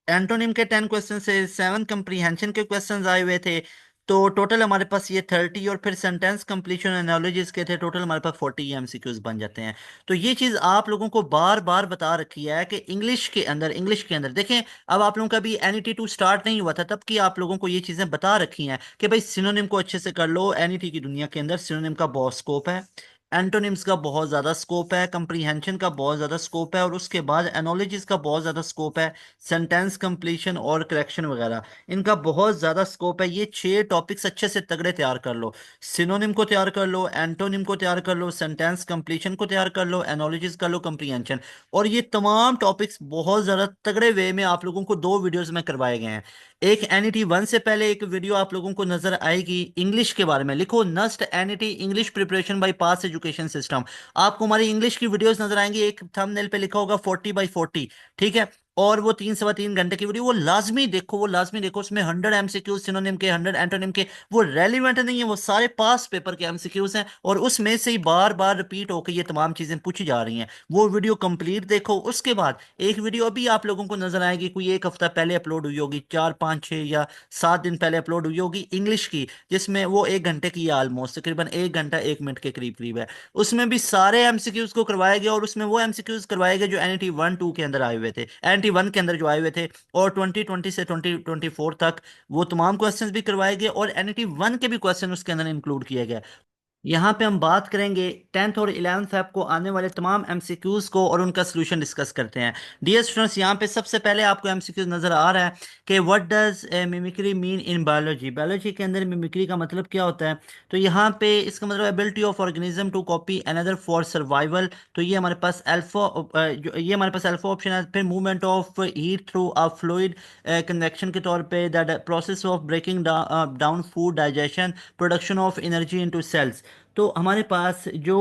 एंटोनिम के 10 क्वेश्चन से 7 कंप्रीहेंशन के क्वेश्चन आए हुए थे। तो टोटल हमारे पास ये 30, और फिर सेंटेंस कंप्लीशन एनालॉजिस के थे, टोटल हमारे पास 40 एमसीक्यूज बन जाते हैं। तो ये चीज आप लोगों को बार बार बता रखी है कि इंग्लिश के अंदर देखें, अब आप लोगों का भी NET 2 स्टार्ट नहीं हुआ था, तब की आप लोगों को ये चीजें बता रखी हैं कि भाई सिनोनिम को अच्छे से कर लो। NET की दुनिया के अंदर सिनोनिम का बहुत स्कोप है, एंटोनिम्स का बहुत ज्यादा स्कोप है, कंप्रीहेंशन का बहुत ज्यादा स्कोप है, और उसके बाद एनोलॉजीज का बहुत ज्यादा स्कोप है, सेंटेंस कंप्लीशन और करेक्शन वगैरह, इनका बहुत ज्यादा स्कोप है। ये 6 टॉपिक्स अच्छे से तगड़े तैयार कर लो, सिनोनिम को तैयार कर लो, एंटोनिम को तैयार कर लो, सेंटेंस कंप्लीशन को तैयार कर लो, एनोलॉजीज कर लो, कंप्रीहेंशन। और ये तमाम टॉपिक्स बहुत ज्यादा तगड़े वे में आप लोगों को 2 वीडियोस में करवाए गए हैं। एक NET 1 से पहले एक वीडियो आप लोगों को नजर आएगी इंग्लिश के बारे में, लिखो नस्ट NET English preparation by pass education system. आपको हमारी इंग्लिश की वीडियोस नजर आएंगी, एक थंबनेल पे लिखा होगा 40x40, ठीक है। और वो 3 सवा 3 घंटे की वीडियो, वो लाजमी देखो, वो लाजमी देखो। उसमें 100 एमसीक्यूज सिनोनिम के, 100 एंटोनिम के, वो रेलिवेंट नहीं है, वो सारे पास पेपर के एमसीक्यूज हैं, और उसमें से ही बार बार रिपीट होकर ये तमाम चीजें पूछी जा रही हैं। वो वीडियो कंप्लीट देखो। उसके बाद एक वीडियो अभी आप लोगों को नजर आएगी, कोई एक हफ्ता पहले अपलोड हुई होगी, 4 5 6 या 7 दिन पहले अपलोड हुई होगी, इंग्लिश की, जिसमें वो 1 घंटे की है, ऑलमोस्ट तकरीबन 1 घंटा 1 मिनट के करीब करीब है। उसमें भी सारे एमसीक्यूज को करवाया गया, और उसमें वो एमसीक्यूज करवाए गए जो NET 1 2 के अंदर आए हुए थे, NET 1 के अंदर जो आए हुए थे। और 2020 से 2024 तक वो तमाम क्वेश्चंस भी करवाए गए, और NET 1 के भी क्वेश्चन उसके अंदर इंक्लूड किए गए। यहाँ पे हम बात करेंगे 10th और 11th फेब को आने वाले तमाम एमसीक्यूज को, और उनका सोल्यूशन डिस्कस करते हैं। डियर स्टूडेंट्स, यहाँ पे सबसे पहले आपको एमसीक्यूज नजर आ रहा है कि what does mimicry mean in biology. Biology के अंदर मिमिक्री का मतलब क्या होता है। तो यहाँ पे इसका मतलब ability of organism to copy another for survival. तो ये हमारे पास ये हमारे पास अल्फा ऑप्शन है। फिर movement of heat through a fluid, convection के तौर पे, that process of breaking down food, digestion, production of energy into cells. तो हमारे पास जो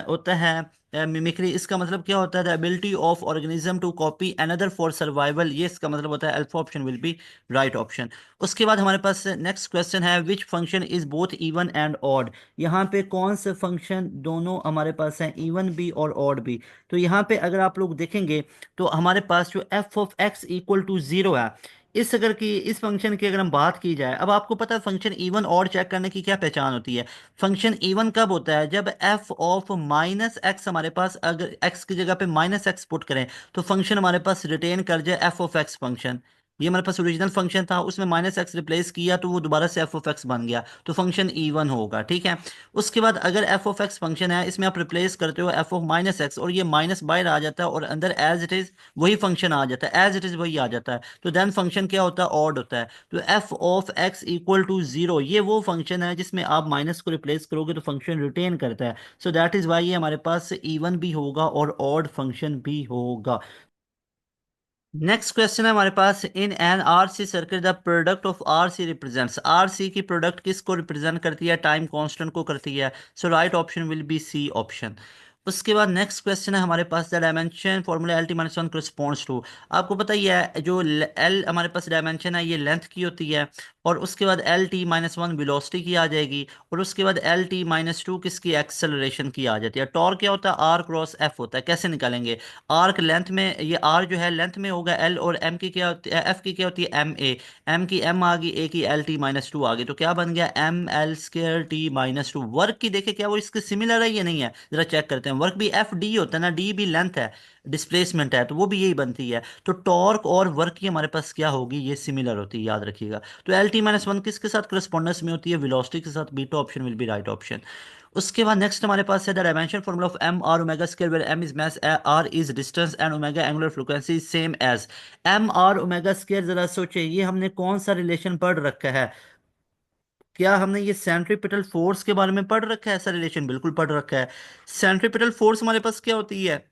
होता है मिमिक्री, इसका मतलब क्या होता है, the ability of organism to copy another for survival, ये इसका मतलब होता है। Alpha option will be right option. उसके बाद हमारे पास नेक्स्ट क्वेश्चन है, which function is both even and odd. यहाँ पे कौन से फंक्शन दोनों हमारे पास हैं, इवन भी और ऑड भी। तो यहाँ पे अगर आप लोग देखेंगे, तो हमारे पास जो f(x) = 0 है, इस फंक्शन की अगर हम बात की जाए, अब आपको पता है फंक्शन इवन और चेक करने की क्या पहचान होती है। फंक्शन इवन कब होता है, जब एफ ऑफ माइनस एक्स हमारे पास, अगर एक्स की जगह पे माइनस एक्स पुट करें तो फंक्शन हमारे पास रिटेन कर जाए एफ ऑफ एक्स फंक्शन। ये हमारे पास ओरिजिनल फंक्शन था, उसमें माइनस एक्स रिप्लेस किया तो वो दोबारा से एफ ऑफ एक्स बन गया, तो फंक्शन इवन होगा, ठीक है। उसके बाद अगर एफ ऑफ एक्स फंक्शन है, इसमें आप रिप्लेस करते हो एफ ऑफ माइनस एक्स, और ये माइनस बाहर आ जाता है और अंदर एज इट इज वही फंक्शन आ जाता है, एज इट इज वही आ जाता है, तो देन फंक्शन क्या होता है, ऑड होता है। तो F of X equal to zero, ये वो फंक्शन है जिसमें आप माइनस को रिप्लेस करोगे तो फंक्शन रिटेन करता है। सो दैट इज वाई ये हमारे पास इवन भी होगा और ऑड फंक्शन भी होगा। नेक्स्ट क्वेश्चन है हमारे पास, in an R C circuit the product of R C represents, R C की प्रोडक्ट किसको रिप्रेजेंट करती है, टाइम कांस्टेंट को करती है। So right option will be C option. उसके बाद नेक्स्ट क्वेश्चन है हमारे पास, the dimension formula L T minus one corresponds to, आपको पता ही है जो एल हमारे पास डायमेंशन है ये लेंथ की होती है, और उसके बाद L T minus one velocity की आ जाएगी, और उसके बाद एल टी माइनस टू किसकी, एक्सेलरेशन की आ जाती है। टॉर्क क्या होता है, आर क्रॉस एफ होता है, कैसे निकालेंगे, आर्क लेंथ में, ये आर जो है लेंथ में होगा एल, और एम की क्या होती है, एफ की क्या होती है एम ए, एम की एम आ गई, ए की एल टी माइनस टू आ गई, तो क्या बन गया M L square T minus two. Work की देखे क्या वो इसके सिमिलर है या नहीं है, जरा चेक करते हैं। वर्क भी एफ डी होता है ना, डी भी लेंथ है, डिस्प्लेसमेंट है, तो वो भी यही बनती है। तो टॉर्क और वर्क की हमारे पास क्या होगी, ये सिमिलर होती है, याद रखिएगा। तो एल टी माइनस वन किसके साथ करस्पॉन्डेंस में होती है, वेलोसिटी के साथ, beta option will be right option. उसके बाद नेक्स्ट हमारे पास है the dimension formula of M R omega square, where M is mass, R is distance and omega angular frequency same as M R omega square. जरा सोचिए ये हमने कौन सा रिलेशन पढ़ रखा है, क्या हमने ये सेंट्रीपिटल फोर्स के बारे में पढ़ रखा है, ऐसा रिलेशन बिल्कुल पढ़ रखा है। सेंट्रीपिटल फोर्स हमारे पास क्या होती है,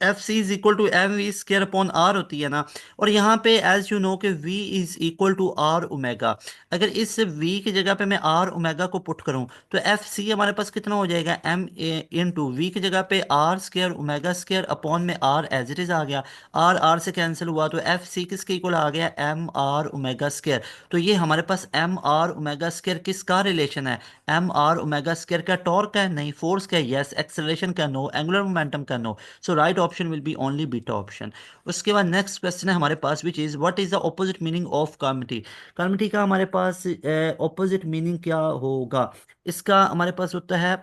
F C is equal to M V square upon R होती है ना। और यहाँ पे एज यू नो कि V is equal to R omega, अगर इस वी की जगह पे मैं आर ओमेगा को पुट करूँ तो एफ सी हमारे पास कितना हो जाएगा, एम ए इन टू वी की जगह पे R square omega square upon में आर एज इट इज आ गया, आर आर से कैंसिल हुआ, तो एफ सी किसके इक्वल आ गया, एम आर ओमेगा स्केयर। तो ये हमारे पास एम आर ओमेगा स्केयर किसका रिलेशन है, एम आर ओमेगा स्केयर का, टॉर्क का है नहीं, फोर्स का यस, एक्सेलरेशन का नो, एंगुलर मोमेंटम का no. So right option will be only beta option. उसके बाद नेक्स्ट क्वेश्चन है हमारे पास, which is what is the opposite meaning of comity, comity का हमारे पास ऑपोजिट मीनिंग क्या होगा। इसका हमारे पास होता है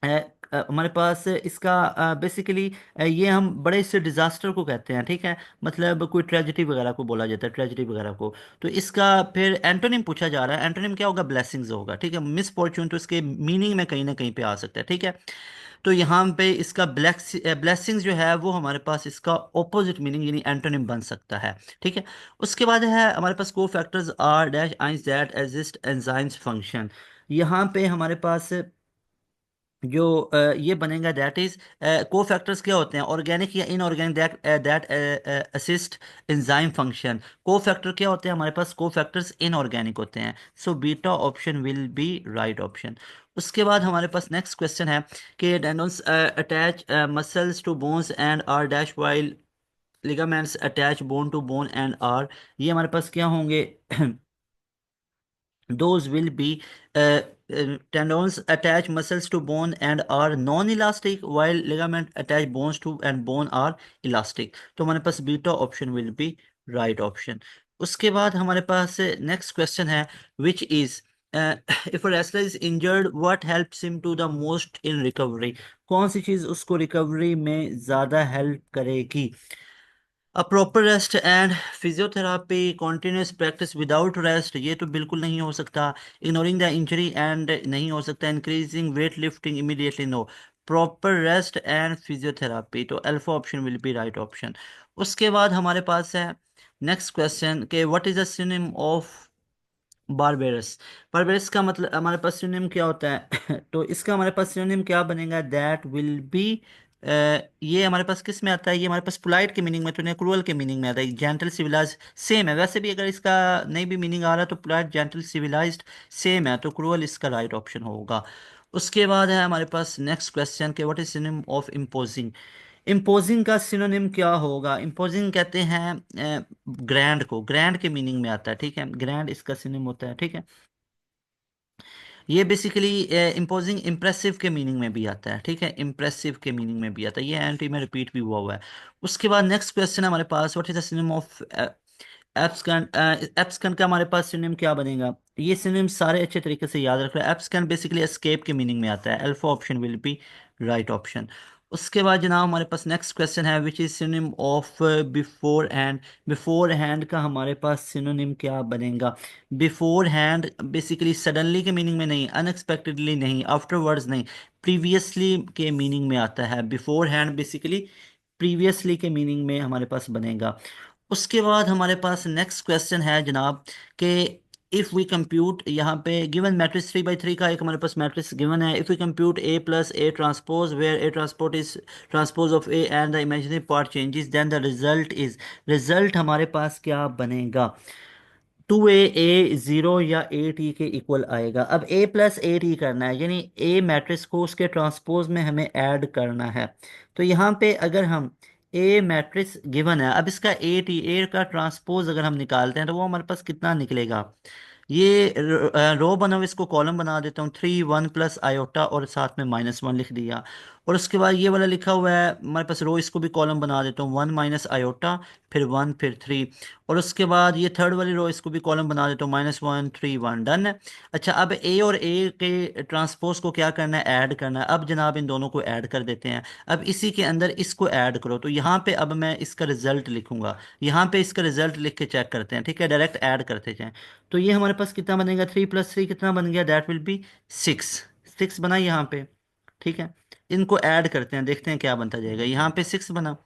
अ, हमारे पास इसका बेसिकली ये हम बड़े से डिजास्टर को कहते हैं, ठीक है, मतलब कोई ट्रेजेडी वगैरह को बोला जाता है, ट्रेजेडी वगैरह को। तो इसका फिर एंटोनिम पूछा जा रहा है, एंटोनिम क्या होगा, ब्लेसिंग्स होगा, ठीक है। मिस फॉर्चून तो इसके मीनिंग में कहीं ना कहीं पे आ सकता है, ठीक है। तो यहाँ पे इसका ब्लेसिंग्स जो है वो हमारे पास इसका ऑपोजिट मीनिंग यानी एंटोनिम बन सकता है, ठीक है। उसके बाद है हमारे पास को फैक्टर्स आर डैश आइंस दैट एग्जिस्ट एंजाइम्स फंक्शन, यहाँ पे हमारे पास जो ये बनेगा दैट इज, को फैक्टर्स क्या होते हैं, ऑर्गेनिक या inorganic, that that assist enzyme function. को फैक्टर क्या होते हैं हमारे पास, को फैक्टर्स इनऑर्गेनिक होते हैं। So beta option will be right option. उसके बाद हमारे पास नेक्स्ट क्वेश्चन है कि tendons attach muscles to bones and are dash while ligaments attach bone to bone and are, ये हमारे पास क्या होंगे those will be tendons attach muscles to bone and are non-elastic while ligament attach bones to and bone are elastic, तो हमारे पास beta option will be right option. उसके बाद हमारे पास नेक्स्ट क्वेश्चन है, which is if wrestler is injured what helps him to the most in recovery, कौन सी चीज उसको रिकवरी में ज्यादा हेल्प करेगी। A proper rest and physiotherapy, continuous practice without rest, ये तो बिल्कुल नहीं हो सकता। इग्नोरिंग द इंजरी एंड नहीं हो सकता। Increasing weight lifting immediately no. Proper rest and physiotherapy, तो alpha option will be right option. उसके बाद हमारे पास है नेक्स्ट क्वेश्चन के what is the synonym of barbarous, barbarous का मतलब हमारे पास सिनोनिम क्या होता है तो इसका हमारे पास सिनोनिम क्या बनेगा, दैट विल बी ये हमारे पास किस में आता है, ये हमारे पास पोलाइट के मीनिंग में तो नहीं, क्रूअल के मीनिंग में आता है। जेंटल सिविलाइज सेम है, वैसे भी अगर इसका नहीं भी मीनिंग आ रहा है तो पोलाइट जेंटल सिविलाइज्ड सेम है, तो क्रूअल इसका राइट ऑप्शन होगा। उसके बाद है हमारे पास नेक्स्ट क्वेश्चन के what is synonym of imposing, imposing का सिनोनिम क्या होगा। इम्पोजिंग कहते हैं ग्रैंड को, ग्रैंड के मीनिंग में आता है, ठीक है, ग्रैंड इसका सिनोनिम होता है, ठीक है। ये बेसिकली इम्पोजिंग इम्प्रेसिव के मीनिंग में भी आता है, ठीक है, इम्प्रेसिव के मीनिंग में भी आता है, ये एंटी में रिपीट भी हुआ हुआ है। उसके बाद नेक्स्ट क्वेश्चन है हमारे पास, what is the synonym of abscond abscond का हमारे पास सिनोनिम क्या बनेगा? ये सिनोनिम सारे अच्छे तरीके से याद रख रहे हैं। एप्सकन बेसिकली एस्केप के मीनिंग में आता है। Alpha option will be right option. उसके बाद जनाब हमारे पास नेक्स्ट क्वेश्चन है, which is synonym of before hand. Before hand का हमारे पास सिनोनिम क्या बनेगा? बिफोर हैंड बेसिकली सडनली के मीनिंग में नहीं, अनएक्सपेक्टेडली नहीं, आफ्टरवर्ड्स नहीं, प्रीवियसली के मीनिंग में आता है। बिफोर हैंड बेसिकली प्रीवियसली के मीनिंग में हमारे पास बनेगा। उसके बाद हमारे पास नेक्स्ट क्वेश्चन है जनाब कि इफ़ वी कंप्यूट, यहाँ पे गिवन मैट्रिक्स 3 by 3 का एक हमारे पास मैट्रिक्स गिवन है। If we compute A plus A transpose where A transport is transpose of A and the imaginary part changes, then the result is. Result हमारे पास क्या बनेगा? 2A ज़ीरो या A T के इक्वल आएगा। अब A plus A T करना है, यानी A मैट्रिक्स को उसके ट्रांसपोज में हमें ऐड करना है। तो यहाँ पे अगर हम A मैट्रिक्स गिवन है, अब इसका A का ट्रांसपोज अगर हम निकालते हैं तो वो हमारे पास कितना निकलेगा? ये रो बना हुआ, इसको कॉलम बना देता हूँ। 3 1 प्लस आयोटा और साथ में -1 लिख दिया। और उसके बाद ये वाला लिखा हुआ है हमारे पास रो, इसको भी कॉलम बना देता हूँ। 1 - आयोटा, फिर 1, फिर 3। और उसके बाद ये थर्ड वाली रो, इसको भी कॉलम बना देता हूँ। -1 3 1, डन है। अच्छा, अब ए और ए के ट्रांसपोज को क्या करना है? ऐड करना है। अब जनाब इन दोनों को ऐड कर देते हैं। अब इसी के अंदर इसको ऐड करो, तो यहाँ पे अब मैं इसका रिजल्ट लिखूंगा। यहाँ पे इसका रिजल्ट लिख के चेक करते हैं, ठीक है? डायरेक्ट ऐड करते जाएं। तो ये हमारे पास कितना बनेगा? 3 + 3 कितना बन गया? That will B 6। 6 बना यहाँ पे, ठीक है? इनको ऐड करते हैं, देखते हैं क्या बनता जाएगा। यहाँ पे 6 बना,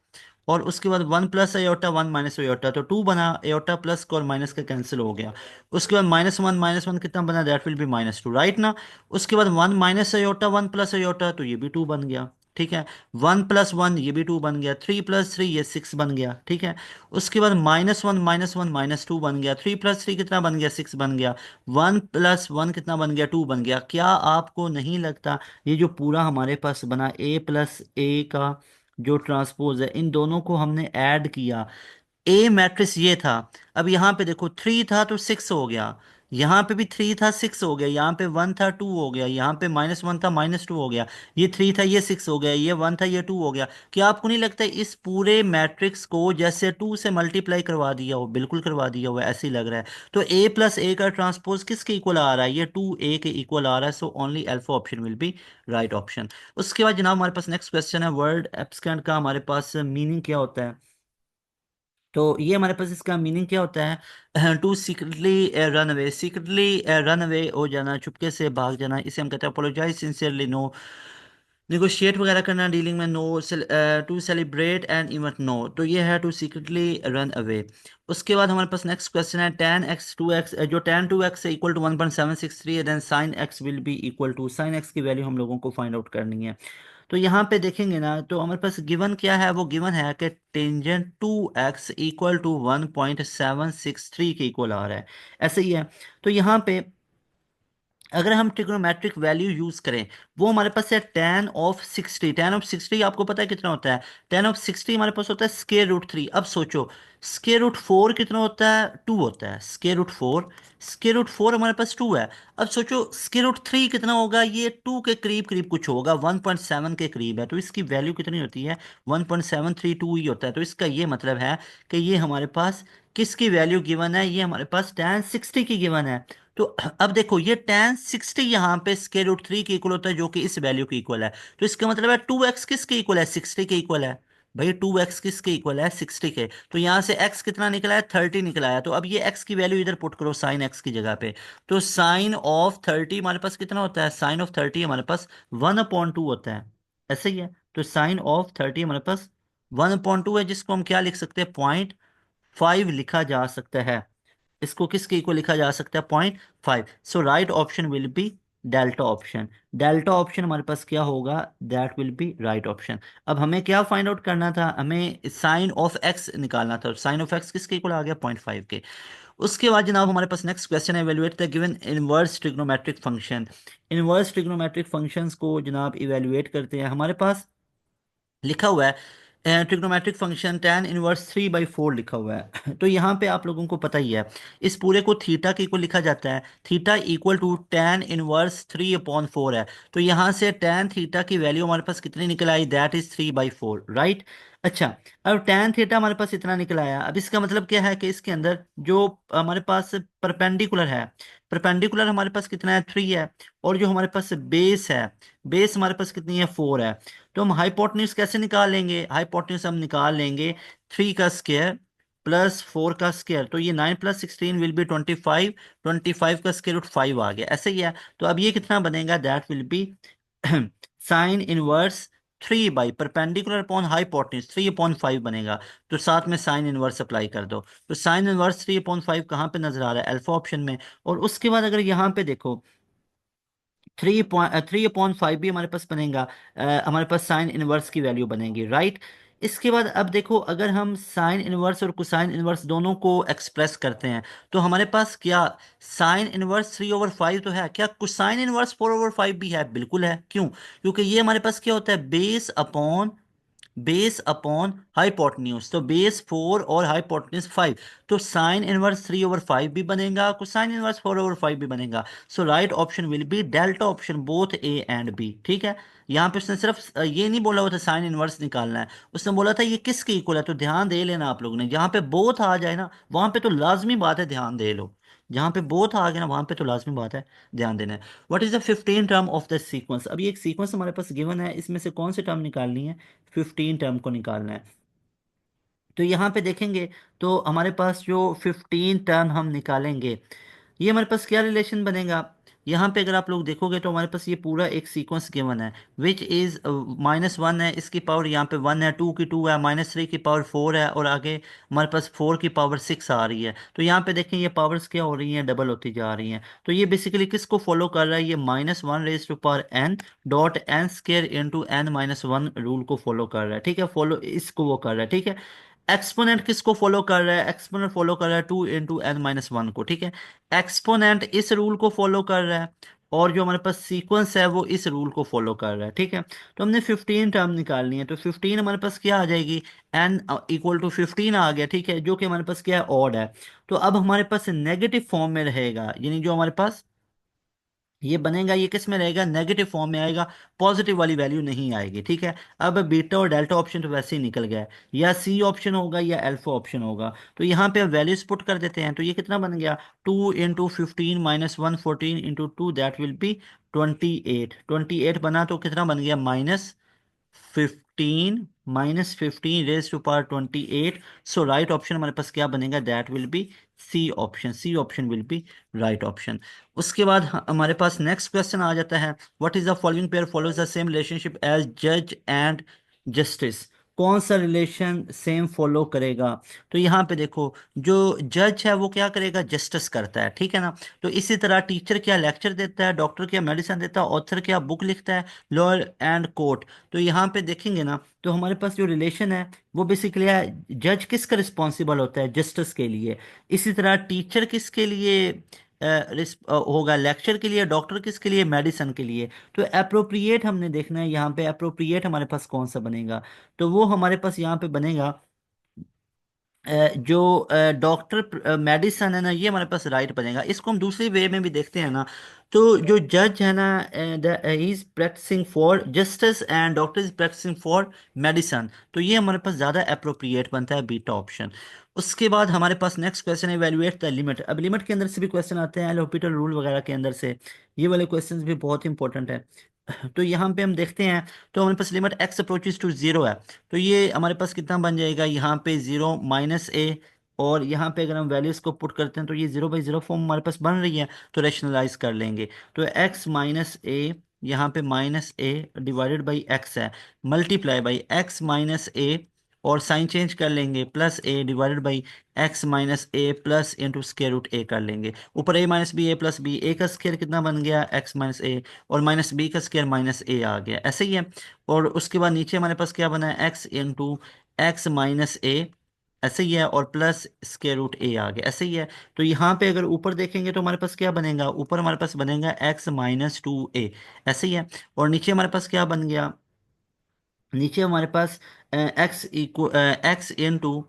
और उसके बाद 1 + आयोटा 1 - आयोटा, तो 2 बना। आयोटा प्लस का और माइनस का कैंसिल हो गया। उसके बाद -1 कितना बना? दैट विल बी -2, राइट ना? उसके बाद 1 - आयोटा 1 + आयोटा, तो ये भी 2 बन गया, ठीक है? 1 + 1 ये भी 2 बन गया। 3 + 3 ये 6 बन गया, ठीक है? उसके बाद -1 - 1 -2 बन गया। 3 + 3 कितना बन गया? 6 बन गया। 1 + 1 कितना बन गया? 2 बन गया। क्या आपको नहीं लगता ये जो पूरा हमारे पास बना A + A का जो ट्रांसपोज है, इन दोनों को हमने ऐड किया। ए मैट्रिक्स ये था। अब यहाँ पे देखो 3 था तो 6 हो गया, यहाँ पे भी 3 था 6 हो गया, यहाँ पे 1 था 2 हो गया, यहाँ पे -1 था -2 हो गया, ये 3 था ये 6 हो गया, ये 1 था ये 2 हो गया। क्या आपको नहीं लगता इस पूरे मैट्रिक्स को जैसे 2 से मल्टीप्लाई करवा दिया हो? बिल्कुल करवा दिया हुआ, ऐसे ही लग रहा है। तो A + A का ट्रांसपोज किसके इक्वल आ रहा है? ये 2A के इक्वल आ रहा है। So only alpha option will be right option. उसके बाद जनाब हमारे पास नेक्स्ट क्वेश्चन है, वर्ड एब्सकेंट का हमारे पास मीनिंग क्या होता है? तो ये हमारे पास इसका मीनिंग क्या होता है? To secretly run away. Secretly run away हो जाना, चुपके से भाग जाना, इसे हम कहते हैं अपोलोजाइज सिंसियरली, नो निगोशिएट वगैरह करना डीलिंग में, no to celebrate and event, no. तो ये है टू सीक्रेटली रन अवे। उसके बाद हमारे पास नेक्स्ट क्वेश्चन है, tan x 2x, जो tan 2x है इक्वल टू 1.763 है, then sin x will be equal to, sin x की वैल्यू हम लोगों को फाइंड आउट करनी है। तो यहाँ पे देखेंगे ना, तो हमारे पास गिवन क्या है? वो गिवन है कि टेंजेंट 2x इक्वल टू 1.763 के इक्वल आ रहा है, ऐसे ही है। तो यहाँ पे अगर हम ट्रिग्नोमेट्रिक वैल्यू यूज करें, वो हमारे पास है tan of 60। tan of 60 आपको पता है कितना होता है? tan of 60 हमारे पास होता है √3। अब सोचो √4 कितना होता है? 2 होता है। √4 हमारे पास 2 है। अब सोचो √3 कितना होगा? ये 2 के करीब करीब कुछ होगा, 1.7 के करीब है। तो इसकी वैल्यू कितनी होती है? 1.732 ही होता है। तो इसका ये मतलब है कि ये हमारे पास किसकी वैल्यू गिवन है? ये हमारे पास tan 60 की गिवन है। तो अब देखो ये tan 60 यहाँ पे √3 के इक्वल होता है, जो कि इस वैल्यू के इक्वल है। तो इसका मतलब है 2x किसके इक्वल है? 60 के इक्वल है। भाई 2x किसके इक्वल है? 60 के। तो यहाँ से x कितना निकला है? 30 निकला है। तो अब ये x की वैल्यू इधर पुट करो साइन x की जगह पे। तो sin of 30 हमारे पास कितना होता है? sin of 30 हमारे पास 1/2 होता है, ऐसे ही है। तो sin of 30 हमारे पास 1/2 है, जिसको हम क्या लिख सकते हैं? 0.5 लिखा जा सकता है। इसको किसके इक्वल लिखा जा सकता है? 0.5। So right option will be delta option. Delta option हमारे पास क्या होगा? That will be right option. अब हमें क्या फाइंड आउट करना था? हमें साइन ऑफ एक्स निकालना था। साइन ऑफ एक्स किसके इक्वल आ गया? 0.5 के। उसके बाद जनाब हमारे पास नेक्स्ट क्वेश्चन है, evaluate the given inverse trigonometric function. Inverse trigonometric functions को जनाब इवेलुएट करते हैं। हमारे पास लिखा हुआ है ट्रिग्नोमेट्रिक फंक्शन tan−1 3/4 लिखा हुआ है। तो यहाँ पे आप लोगों को पता ही है, इस पूरे को थीटा के इक्वल लिखा जाता है। थीटा इक्वल टू tan−1 3/4 है। तो यहाँ से tan थीटा की वैल्यू हमारे पास कितनी निकल आई? That is 3/4, right? अच्छा, अब tan थीटा हमारे पास इतना निकल आया। अब इसका मतलब क्या है कि इसके अंदर जो हमारे पास परपेंडिकुलर है, परपेंडिकुलर हमारे पास कितना है, 3 है। और जो हमारे पास बेस है, बेस हमारे पास कितनी है, 4 है। तो हम हाइपोटेन्यूज कैसे निकाल लेंगे, हाइपोटेन्यूज हम निकाल लेंगे 3 का स्क्वायर प्लस 4 का स्क्वायर। तो ये 9 प्लस 16 विल बी 25, 25 का स्क्वायर रूट 5 आ गया, ऐसे ही है। तो अब ये कितना बनेगा, that will B sine inverse 3 by perpendicular upon hypotenuse 3/5 बनेगा। तो साथ में साइन इनवर्स अप्लाई कर दो। तो साइन इनवर्स 3/5 कहाँ पे नजर आ रहा है, अल्फा ऑप्शन में। और उसके बाद अगर यहाँ पे देखो 3/5 भी हमारे पास बनेगा, हमारे पास साइन इनवर्स की वैल्यू बनेगी, राइट। इसके बाद अब देखो, अगर हम साइन इनवर्स और कोसाइन इनवर्स दोनों को एक्सप्रेस करते हैं, तो हमारे पास क्या साइन इनवर्स 3/5 तो है, क्या कोसाइन इनवर्स 4/5 भी है, बिल्कुल है। क्यों, क्योंकि ये हमारे पास क्या होता है, बेस अपॉन हाइपोटेन्यूज। तो बेस 4 और हाइपोटेन्यूज 5। तो साइन इनवर्स 3/5 भी बनेगा, कोसाइन इनवर्स 4/5 भी बनेगा। So right option will be delta option, both A and B, ठीक है। यहाँ पे उसने सिर्फ ये नहीं बोला हुआ था साइन इनवर्स निकालना है, उसने बोला था ये किसके इक्वल है। तो ध्यान दे लेना आप लोगों ने, जहाँ पे बोथ आ जाए ना वहां पे तो लाजमी बात है ध्यान दे लो। जहाँ पे बोथ आ गया ना वहां पे तो लाजमी बात है ध्यान देना है। What is the 15 term of the sequence. अब ये एक सीक्वेंस हमारे पास गिवन है, इसमें से कौन सी टर्म निकालनी है, 15 टर्म को निकालना है। तो यहाँ पे देखेंगे तो हमारे पास जो 15 टर्म हम निकालेंगे, ये हमारे पास क्या रिलेशन बनेगा। यहाँ पे अगर आप लोग देखोगे तो हमारे पास ये पूरा एक सीक्वेंस गिवन है, विच इज -1 है, इसकी पावर यहाँ पे 1 है, 2 की 2 है, -3 की पावर 4 है, और आगे हमारे पास 4 की पावर 6 आ रही है। तो यहाँ पे देखें ये पावर्स क्या हो रही हैं, डबल होती जा रही हैं। तो ये बेसिकली किसको फॉलो कर रहा है, ये -1 raised to power n dot N square into n-1 rule को फॉलो कर रहा है, ठीक है। फॉलो इसको वो कर रहा है, ठीक है। एक्सपोनेंट किसको फॉलो कर रहा है, एक्सपोनेंट फॉलो कर रहा है 2 × n-1 को, ठीक है। एक्सपोनेंट इस रूल को फॉलो कर रहा है, और जो हमारे पास सीक्वेंस है वो इस रूल को फॉलो कर रहा है, ठीक है। तो हमने 15 टर्म निकालनी है, तो 15 हमारे पास क्या आ जाएगी, n इक्वल टू 15 आ गया, ठीक है, जो कि हमारे पास क्या है, ऑड है। तो अब हमारे पास नेगेटिव फॉर्म में रहेगा, यानी जो हमारे पास ये बनेगा ये किस में रहेगा, नेगेटिव फॉर्म में आएगा, पॉजिटिव वाली वैल्यू नहीं आएगी, ठीक है। अब बीटा और डेल्टा ऑप्शन तो वैसे ही निकल गया है, या सी ऑप्शन होगा या अल्फा ऑप्शन होगा। तो यहाँ पे वैल्यूज पुट कर देते हैं, तो ये कितना बन गया, 2 × 15 -1 14 × 2, दैट विल बी 28। 28 बना तो कितना बन गया, -15 raise to power 28। So right option हमारे पास क्या बनेगा, that will be C option, C option will be right option. उसके बाद हमारे पास नेक्स्ट क्वेश्चन आ जाता है, what is the following pair follows the same relationship as जज एंड जस्टिस। कौन सा रिलेशन सेम फॉलो करेगा। तो यहाँ पे देखो, जो जज है वो क्या करेगा, जस्टिस करता है, ठीक है ना। तो इसी तरह टीचर क्या लेक्चर देता है, डॉक्टर क्या मेडिसिन देता है, ऑथर क्या बुक लिखता है, लॉयर एंड कोर्ट। तो यहाँ पे देखेंगे ना, तो हमारे पास जो रिलेशन है वो बेसिकली है, जज किसका रिस्पॉन्सिबल होता है, जस्टिस के लिए। इसी तरह टीचर किसके लिए होगा, लेक्चर के लिए, डॉक्टर किसके लिए, मेडिसिन के लिए। तो अप्रोप्रिएट हमने देखना है, यहाँ पे अप्रोप्रिएट हमारे पास कौन सा बनेगा। तो वो हमारे पास यहाँ पे बनेगा जो डॉक्टर मेडिसन है ना, ये हमारे पास राइट बनेगा। इसको हम दूसरी वे में भी देखते हैं ना, तो जो जज है ना, is practicing for justice and doctor is practicing for medicine. तो ये हमारे पास ज़्यादा अप्रोप्रिएट बनता है, बीटा ऑप्शन। उसके बाद हमारे पास नेक्स्ट क्वेश्चन है, इवैल्यूएट द लिमिट। अब लिमिट के अंदर से भी क्वेश्चन आते हैं, एल रूल वगैरह के अंदर से, ये वाले क्वेश्चन भी बहुत इंपॉर्टेंट है। तो यहाँ पे हम देखते हैं, तो हमारे पास limit x approaches to zero है। तो ये हमारे पास कितना बन जाएगा, यहाँ पे 0 -a, और यहाँ पे अगर हम वैल्यूज को पुट करते हैं तो ये 0/0 फॉर्म हमारे पास बन रही है। तो रैशनलाइज कर लेंगे, तो x-a, यहाँ पे -a डिवाइडेड बाई x है, मल्टीप्लाई बाई x-a, और साइन चेंज कर लेंगे, +a divided by x-a plus into square root a कर लेंगे। ऊपर a-b a का स्केयर कितना बन गया, x-a, और -b का स्केयर -a आ गया, ऐसे ही है। और उसके बाद नीचे हमारे पास क्या बना है, x इंटू x-a, ऐसे ही है, और प्लस स्केयर रूट a आ गया, ऐसे ही है। तो यहाँ पे अगर ऊपर देखेंगे तो हमारे पास क्या बनेगा, ऊपर हमारे पास बनेगा x-2a, ऐसे ही है। और नीचे हमारे पास क्या बन गया, नीचे हमारे पास x इंटू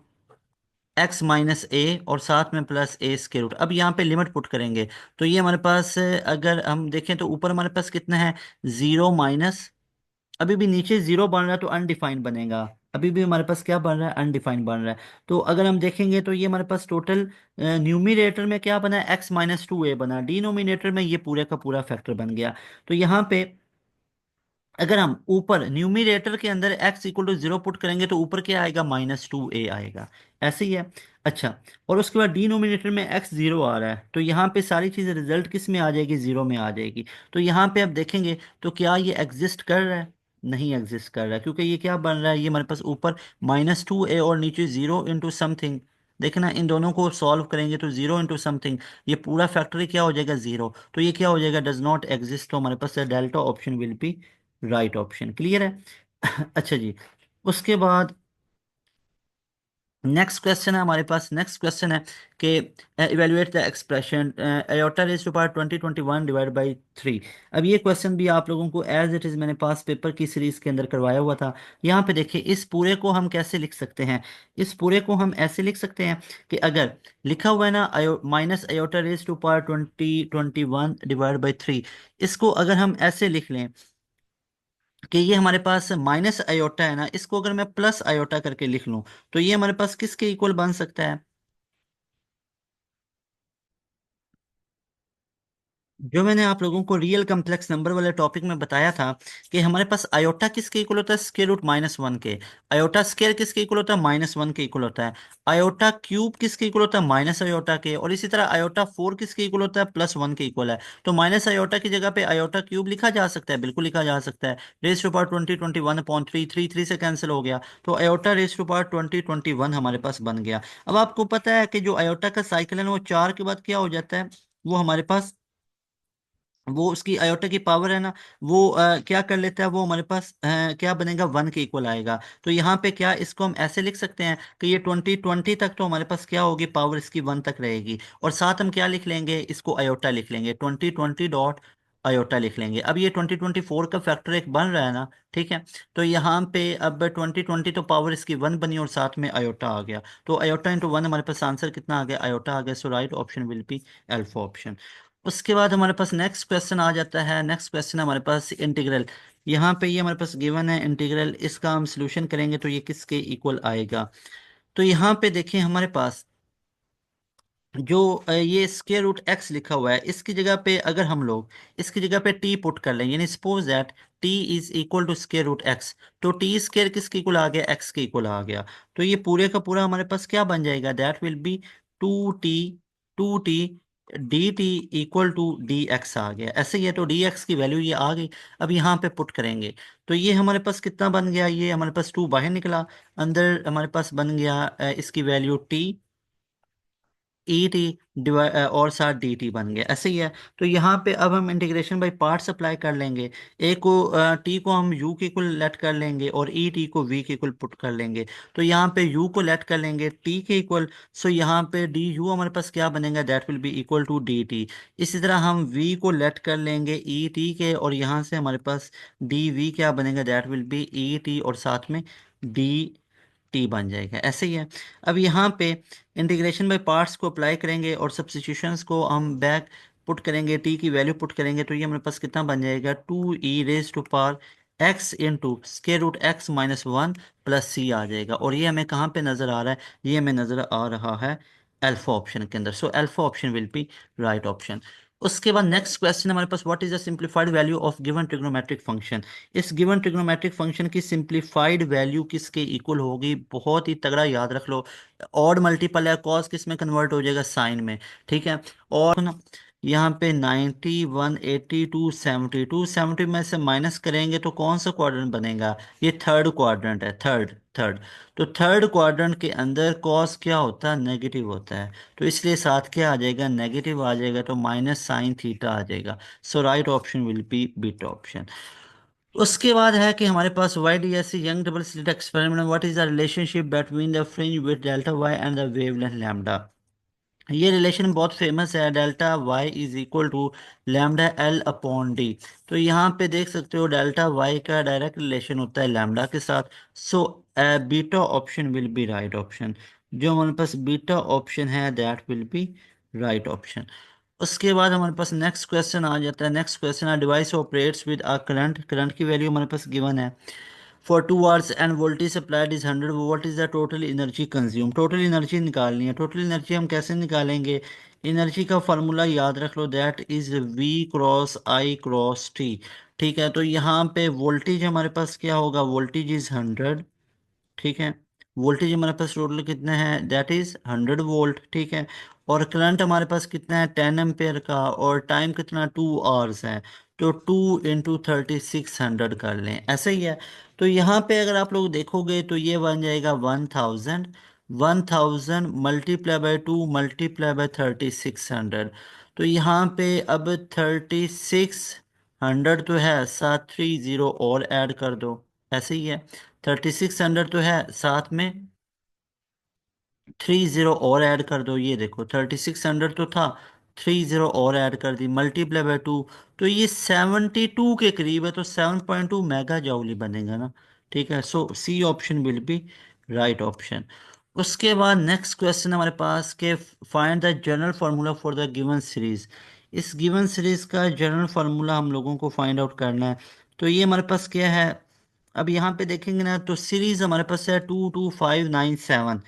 x-a, और साथ में प्लस a स्केयर रूट। अब यहाँ पे लिमिट पुट करेंगे, तो ये हमारे पास अगर हम देखें तो ऊपर हमारे पास कितना है, 0 माइनस, अभी भी नीचे 0 बन रहा है तो अनडिफाइंड बनेगा, अभी भी हमारे पास क्या बन रहा है, अनडिफाइंड बन रहा है। तो अगर हम देखेंगे तो ये हमारे पास टोटल न्यूमिनेटर में क्या बना है, x-2a बना, डिनोमिनेटर में ये पूरे का पूरा फैक्टर बन गया। तो यहाँ पे अगर हम ऊपर न्यूमिनेटर के अंदर x इक्वल टू 0 पुट करेंगे तो ऊपर क्या आएगा, -2a आएगा। ऐसे ही है। अच्छा, और उसके बाद डिनोमिनेटर में x 0 आ रहा है, तो यहाँ पे सारी चीज़ें रिजल्ट किस में आ जाएगी, 0 में आ जाएगी। तो यहाँ पे अब देखेंगे तो क्या ये एग्जिस्ट कर रहा है, नहीं एग्जिस्ट कर रहा है, क्योंकि ये क्या बन रहा है, ये हमारे पास ऊपर -2a और नीचे 0 इंटू समथिंग। देखना, इन दोनों को सॉल्व करेंगे तो 0 इंटू समथिंग, ये पूरा फैक्टर क्या हो जाएगा, 0। तो ये क्या हो जाएगा, डज नॉट एग्जिस्ट। तो हमारे पास delta option will be right option. Clear है? अच्छा जी। उसके बाद नेक्स्ट क्वेश्चन है हमारे पास, नेक्स्ट क्वेश्चन है कि evaluate the expression iota raise to power 2021 divide by 3। अब ये क्वेश्चन भी आप लोगों को एज इट इज़ मैंने पास पेपर की सीरीज के अंदर करवाया हुआ था। यहाँ पे देखिए, इस पूरे को हम कैसे लिख सकते हैं, इस पूरे को हम ऐसे लिख सकते हैं कि अगर लिखा हुआ है ना minus iota raise to power 2021 divide by 3, इसको अगर हम ऐसे लिख लें कि ये हमारे पास माइनस आयोटा है ना, इसको अगर मैं प्लस आयोटा करके लिख लूं तो ये हमारे पास किसके इक्वल बन सकता है, जो मैंने आप लोगों को रियल कम्प्लेक्स नंबर वाले टॉपिक में बताया था कि हमारे पास आयोटा किसके इक्वल होता है, स्क्वायर रूट -1 के। आयोटा स्क्वायर किसके इक्वल होता है, -1 के इक्वल होता है। आयोटा क्यूब किसके इक्वल होता है, माइनस आयोटा के। और इसी तरह आयोटा 4 किसके इक्वल होता है, +1 के इक्वल है। तो माइनस आयोटा की जगह पे आयोटा क्यूब लिखा जा सकता है, बिल्कुल लिखा जा सकता है। रेस टू पावर 2021/3, 3 से कैंसिल हो गया, तो आयोटा रेस टू पावर 2021 हमारे पास बन गया। अब आपको पता है कि जो आयोटा का साइकिल है ना, वो 4 के बाद क्या हो जाता है, वो हमारे पास, वो उसकी आयोटा की पावर है ना, वो क्या कर लेता है, वो हमारे पास क्या बनेगा, 1 के इक्वल आएगा। तो यहाँ पे क्या, इसको हम ऐसे लिख सकते हैं कि ये 2020 तक तो हमारे पास क्या होगी, पावर इसकी 1 तक रहेगी। और साथ हम क्या लिख लेंगे, इसको आयोटा लिख लेंगे, 2020 डॉट आयोटा लिख लेंगे। अब ये 2024 का फैक्टर एक बन रहा है ना, ठीक है। तो यहाँ पे अब 2020 तो पावर इसकी 1 बनी और साथ में आयोटा आ गया। तो आयोटा इंटू 1 हमारे पास आंसर कितना आ गया, आयोटा आ गया। So right option will be alpha option. उसके बाद हमारे पास नेक्स्ट क्वेश्चन आ जाता है। नेक्स्ट क्वेश्चन हमारे पास इंटीग्रल। यहाँ पे ये हमारे पास गिवन है इंटीग्रल, इसका हम सॉल्यूशन करेंगे तो ये किसके इक्वल आएगा। तो यहाँ पे देखें हमारे पास जो ये स्क्वायर रूट एक्स लिखा हुआ है, इसकी जगह पे अगर हम लोग इसकी जगह पे टी पुट कर लें, यानी suppose that T is equal to square root X, तो टी स्क्वायर किसके इक्वल आ गया, एक्स के इक्वल आ गया। तो ये पूरे का पूरा हमारे पास क्या बन जाएगा, that will be 2t, 2t D T equal to D x आ गया। ऐसे ही है, तो डी एक्स की वैल्यू ये आ गई। अब यहाँ पे पुट करेंगे तो ये हमारे पास कितना बन गया, ये हमारे पास 2 बाहर निकला, अंदर हमारे पास बन गया इसकी value T, E T divide और साथ डी टी बन गया। ऐसे ही है। तो यहाँ पे अब हम इंटीग्रेशन बाई पार्ट्स अप्लाई कर लेंगे। ए को टी को हम यू के इक्वल लेट कर लेंगे और ई टी को वी के इक्वल पुट कर लेंगे। तो यहाँ पे यू को लेट कर लेंगे टी के इक्वल। सो यहाँ पे डी यू हमारे पास क्या बनेगा, that will be equal to D T. इसी तरह हम वी को लेट कर लेंगे ई टी के, और यहाँ से हमारे पास डी वी क्या बनेगा, that will be E T और साथ में डी टी बन जाएगा। ऐसे ही है। अब यहाँ पे इंटीग्रेशन बाय पार्ट्स को अप्लाई करेंगे और सब्स्टिट्यूशंस को हम बैक पुट करेंगे, टी की वैल्यू पुट करेंगे, तो ये हमारे पास कितना बन जाएगा, 2e x into square root x -1 plus C आ जाएगा। और ये हमें कहाँ पे नज़र आ रहा है, ये हमें नज़र आ रहा है अल्फा ऑप्शन के अंदर। So alpha option will be right option. उसके बाद नेक्स्ट क्वेश्चन हमारे पास, what is the simplified value of given trigonometric function. इस गिवन ट्रिग्नोमेट्रिक फंक्शन की सिंप्लीफाइड वैल्यू किसके इक्वल होगी, बहुत ही तगड़ा याद रख लो। ऑड मल्टीपल है, कॉस किस में कन्वर्ट हो जाएगा, साइन में। ठीक है। और ना, यहाँ पे 90, 180, 270, 270 में से माइनस करेंगे तो कौन सा क्वाड्रेंट बनेगा, ये थर्ड क्वाड्रेंट है, थर्ड थर्ड। तो थर्ड क्वाड्रेंट के अंदर कॉस क्या होता है, नेगेटिव होता है। तो इसलिए साथ क्या आ जाएगा, नेगेटिव आ जाएगा, तो -sin θ आ जाएगा। So right option will be beta option. उसके बाद है कि हमारे पास Y D S C Young double slit experiment, what is the relationship between the fringe with delta Y and the wavelength lambda. ये रिलेशन बहुत फेमस है, delta Y is equal to lambda L upon D. तो यहाँ पे देख सकते हो delta Y का डायरेक्ट रिलेशन होता है लैम्डा के साथ। सो beta option will be right option. जो हमारे पास बीटा ऑप्शन है that will be right option. उसके बाद हमारे पास नेक्स्ट क्वेश्चन आ जाता है। नेक्स्ट क्वेश्चन है device operates with a current, current की वैल्यू हमारे पास गिवन है। for 2 hours and voltage supplied is 100, what is the total energy consumed? Total energy निकालनी है। टोटल एनर्जी हम कैसे निकालेंगे? एनर्जी का फार्मूला याद रख लो, that is V cross I cross T। ठीक है, तो यहाँ पे वोल्टेज हमारे पास क्या होगा? Voltage is 100। ठीक है, वोल्टेज हमारे पास टोटल कितना है? That is 100 volt. ठीक है, और करंट हमारे पास कितना है? 10 एम्पेयर का, और टाइम कितना? 2 आवर्स है। तो 2 × 3600 कर लें, ऐसा ही है। तो यहाँ पे अगर आप लोग देखोगे तो ये बन जाएगा 1000। 1000 मल्टीप्लाई बाई 2 मल्टीप्लाई बाई 3600। तो यहाँ पे अब 3600 तो है, साथ 30 और ऐड कर दो, ऐसे ही है। 3600 तो है, साथ में 30 और ऐड कर दो। ये देखो 3600 तो था, 30 और ऐड कर दी, मल्टीप्लाई बाय 2। तो ये 72 के करीब है, तो 7.2 मेगा जूल ही बनेगा ना। ठीक है, so C option will be right option. उसके बाद नेक्स्ट क्वेश्चन हमारे पास के find the general formula for the given series. इस गिवन सीरीज का जनरल फार्मूला हम लोगों को फाइंड आउट करना है। तो ये हमारे पास क्या है? अब यहाँ पे देखेंगे ना, तो सीरीज हमारे पास है 22597।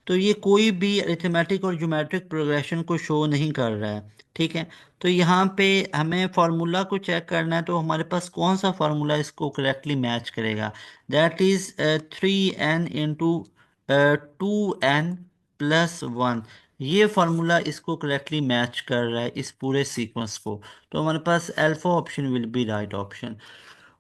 तो ये कोई भी अरिथमेटिक और ज्योमेट्रिक प्रोग्रेशन को शो नहीं कर रहा है। ठीक है, तो यहाँ पे हमें फार्मूला को चेक करना है, तो हमारे पास कौन सा फार्मूला इसको करेक्टली मैच करेगा? That is 3n × 2n + 1। ये फार्मूला इसको करेक्टली मैच कर रहा है, इस पूरे सीक्वेंस को। तो हमारे पास alpha option will be right option.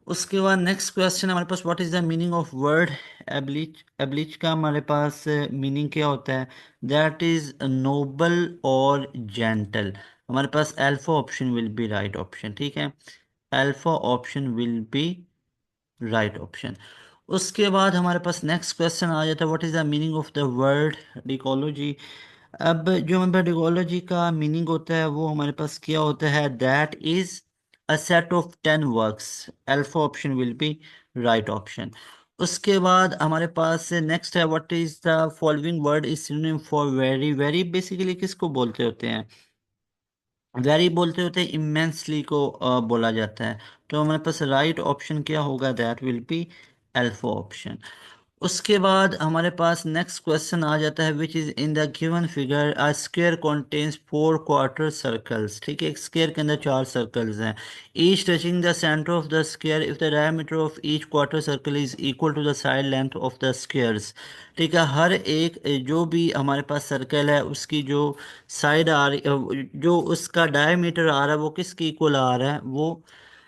उसके बाद नेक्स्ट क्वेश्चन हमारे पास, what is the meaning of word एब्लिच? एब्लिच का हमारे पास मीनिंग क्या होता है? दैट इज नोबल और जेंटल। हमारे पास alpha option will be right option. ठीक है, alpha option will be right option. उसके बाद हमारे पास नेक्स्ट क्वेश्चन आ जाता है, what is the meaning of the word डिकोलॉजी? अब जो हमारे पास डिकोलॉजी का मीनिंग होता है वो हमारे पास क्या होता है? That is a set of 10 works. Alpha option will be right option. उसके बाद हमारे पास नेक्स्ट है, what is the following word is synonym for very? Very basically किसको बोलते होते हैं? वेरी बोलते होते हैं इमेंसली को बोला जाता है। तो हमारे पास राइट ऑप्शन क्या होगा? That will be alpha option. उसके बाद हमारे पास नेक्स्ट क्वेश्चन आ जाता है, which is in the given figure a square contains 4 quarter circles. ठीक है, एक स्क्वायर के अंदर 4 सर्कल्स हैं, each touching the centre of the square if the diameter of each quarter circle is equal to the side length of the squares. ठीक है, हर एक जो भी हमारे पास सर्कल है उसकी जो साइड आ रही, जो उसका डायमीटर आ रहा है वो किसके इक्वल आ रहा है? वो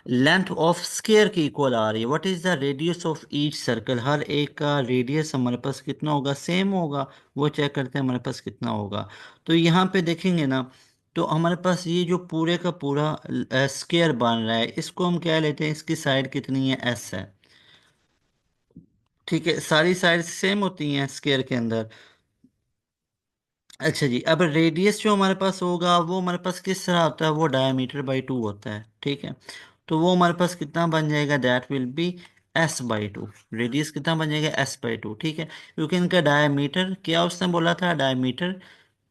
लेंथ ऑफ स्क्वायर की इक्वल आ रही है। What is the radius of each circle? हर एक का रेडियस हमारे पास कितना होगा? सेम होगा। वो चेक करते हैं हमारे पास कितना होगा। तो यहाँ पे देखेंगे ना, तो हमारे पास ये जो पूरे का पूरा स्क्वायर बन रहा है, इसको हम क्या लेते हैं? इसकी साइड कितनी है? S है। ठीक है, सारी साइड सेम होती हैं स्क्वायर के अंदर। अच्छा जी, अब रेडियस जो हमारे पास होगा वो हमारे पास किस तरह होता है? वो डायमीटर बाई 2 होता है। ठीक है, तो वो हमारे पास कितना बन जाएगा? That will B S/2। Radius कितना बन जाएगा? S/2। ठीक है, क्योंकि इनका डायमीटर क्या उसने बोला था? डायमीटर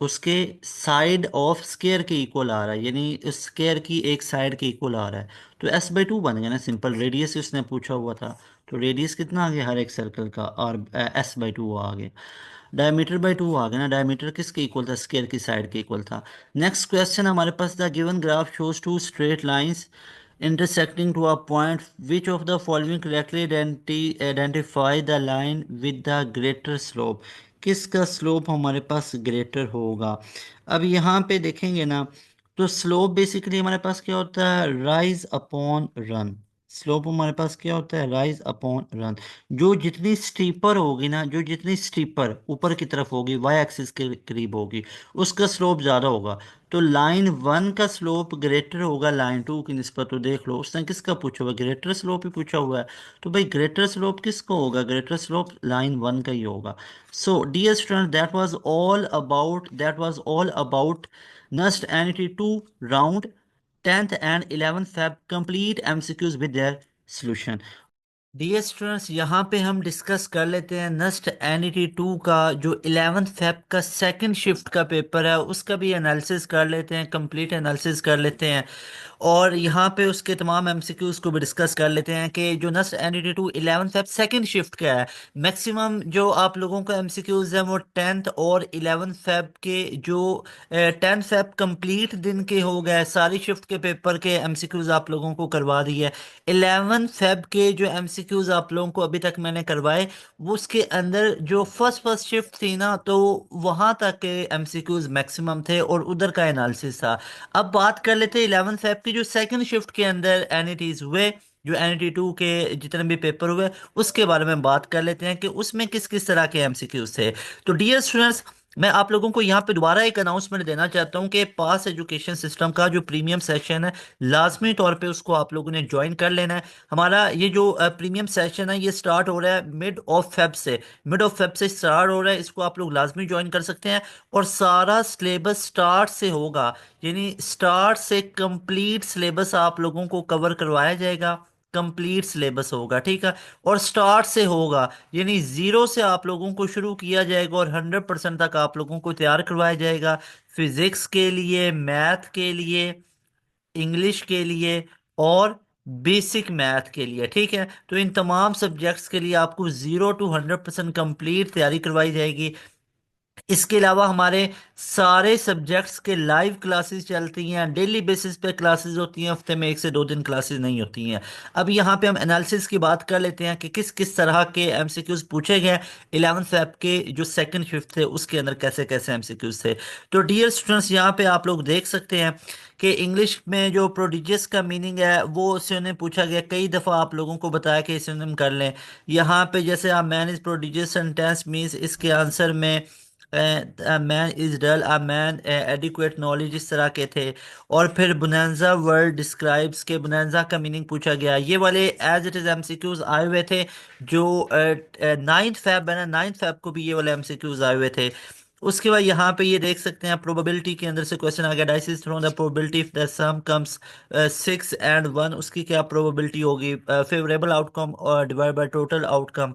उसके साइड ऑफ स्क्वायर के इक्वल आ रहा है, यानी उस स्क्वायर की एक साइड के इक्वल आ रहा है। तो S/2 बन गया ना, सिंपल। रेडियस उसने पूछा हुआ था, तो रेडियस कितना आ गया हर एक सर्कल का? और S/2 आ गया। डायमीटर बाई 2 आ गया ना, डायमीटर किसके इक्वल था? स्क्वायर की साइड के इक्वल था। नेक्स्ट क्वेश्चन हमारे पास, the given graph shows two straight lines intersecting to a point, which of the following correctly identify the line with the greater slope? किसका स्लोप हमारे पास greater होगा? अब यहाँ पे देखेंगे ना, तो स्लोप बेसिकली हमारे पास क्या होता है? Rise upon run. स्लोप हमारे पास क्या होता है? Rise upon run. जो जितनी स्टीपर होगी ना, जो जितनी स्टीपर ऊपर की तरफ होगी, वाई एक्सिस के करीब होगी, उसका स्लोप ज़्यादा होगा। तो लाइन 1 का स्लोप ग्रेटर होगा लाइन 2 की निस्बत। तो देख लो उसने किसका पूछा हुआ? ग्रेटर स्लोप ही पूछा हुआ है। तो भाई ग्रेटर स्लोप किसका होगा? ग्रेटर स्लोप लाइन 1 का ही होगा। So dear student, that was all about NUST NET 2 round 10th and 11th Feb complete MCQs with their solution. Dear students, यहाँ पे हम डिस्कस कर लेते हैं नस्ट एनईटी 2 का जो 11th फेब का सेकंड शिफ्ट का पेपर है उसका भी एनालिसिस कर लेते हैं, कंप्लीट एनालिसिस कर लेते हैं। और यहाँ पे उसके तमाम एमसीक्यूज को भी डिस्कस कर लेते हैं कि जो NUST NET 2 11th Feb second shift का है। मैक्सिमम जो आप लोगों का एमसीक्यूज है वो 10th और 11th फेब के जो 10th फेब कंप्लीट दिन के हो गए, सारी शिफ्ट के पेपर के एमसीक्यूज आप लोगों को करवा दी है। 11 फेब के जो एमसीक्यूज आप लोगों को अभी तक मैंने करवाए वो उसके अंदर जो फर्स्ट फर्स्ट शिफ्ट थी ना, तो वहां तक के एमसीक्यूज मैक्सिमम थे और उधर का एनालिसिस था। अब बात कर लेते हैं 11 फेब की जो सेकंड शिफ्ट के अंदर एनईटीज हुए, जो एनईटी 2 के जितने भी पेपर हुए उसके बारे में बात कर लेते हैं कि उसमें किस किस तरह के एमसीक्यूज थे। तो डियर स्टूडेंट्स, मैं आप लोगों को यहाँ पे दोबारा एक अनाउंसमेंट देना चाहता हूँ कि पास एजुकेशन सिस्टम का जो प्रीमियम सेशन है लाजमी तौर पे उसको आप लोगों ने ज्वाइन कर लेना है। हमारा ये जो प्रीमियम सेशन है ये स्टार्ट हो रहा है मिड ऑफ फेब से स्टार्ट हो रहा है। इसको आप लोग लाजमी ज्वाइन कर सकते हैं और सारा सिलेबस स्टार्ट से होगा, यानी स्टार्ट से कंप्लीट सिलेबस आप लोगों को कवर करवाया जाएगा। कंप्लीट सिलेबस होगा, ठीक है। और स्टार्ट से होगा, यानी जीरो से आप लोगों को शुरू किया जाएगा और 100% तक आप लोगों को तैयार करवाया जाएगा। फिजिक्स के लिए, मैथ के लिए, इंग्लिश के लिए और बेसिक मैथ के लिए, ठीक है। तो इन तमाम सब्जेक्ट्स के लिए आपको 0 to 100% कंप्लीट तैयारी करवाई जाएगी। इसके अलावा हमारे सारे सब्जेक्ट्स के लाइव क्लासेस चलती हैं, डेली बेसिस पे क्लासेस होती हैं, हफ्ते में 1 से 2 दिन क्लासेस नहीं होती हैं। अब यहाँ पे हम एनालिसिस की बात कर लेते हैं कि किस किस तरह के एमसीक्यूज पूछे गए 11th फैब के जो सेकंड शिफ्ट थे उसके अंदर कैसे कैसे एमसीक्यूज थे। तो डियर स्टूडेंट्स, यहाँ पे आप लोग देख सकते हैं कि इंग्लिश में जो प्रोडिजियस का मीनिंग है वो सिनोनिम पूछा गया। कई दफ़ा आप लोगों को बताया कि सिनोनिम कर लें। यहाँ पे जैसे आप man is prodigious sentence means, इसके आंसर में man is dull, a man adequate knowledge, इस तरह के थे। और फिर बुनेंजा वर्ड डिस्क्राइब्स के बुनेंजा का मीनिंग पूछा गया। ये वाले एज इट इज एमसीक्यूज आए हुए थे जो 9th फैब है ना, 9th फैब को भी ये वाले एमसीक्यूज आए हुए थे। उसके बाद यहाँ पे ये देख सकते हैं प्रोबेबिलिटी के अंदर से क्वेश्चन आ गया, dice is thrown the probability if the sum comes 6 and 1, उसकी क्या प्रोबेबिलिटी होगी, फेवरेबल आउटकम और डिवाइड बाय टोटल आउटकम।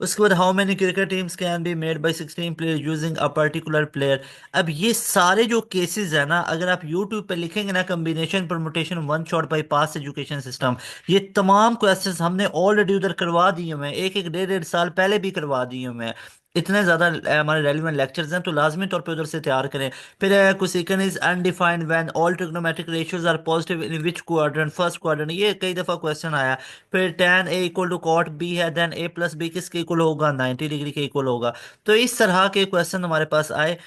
उसके बाद how many cricket teams can be made by 16 player using a particular player. अब ये सारे जो केसेस है ना, अगर आप यूट्यूब पे लिखेंगे ना combination permutation one shot bye pass education system, ये तमाम क्वेश्चंस हमने ऑलरेडी उधर करवा दिए हुए हैं, एक एक डेढ़ डेढ़ साल पहले भी करवा दिए हुए हैं। इतने ज़्यादा हमारे रेलिवेंट लेक्चर्स हैं, तो लाजमी तौर पे उधर से तैयार करें। फिर cosec is undefined when all trigonometric ratios are positive in which quadrant, first quadrant, ये कई दफ़ा क्वेश्चन आया। फिर tan A equal to cot B है, देन A+B किसके इक्वल होगा, 90 डिग्री के इक्वल होगा। तो इस तरह के क्वेश्चन हमारे पास आए।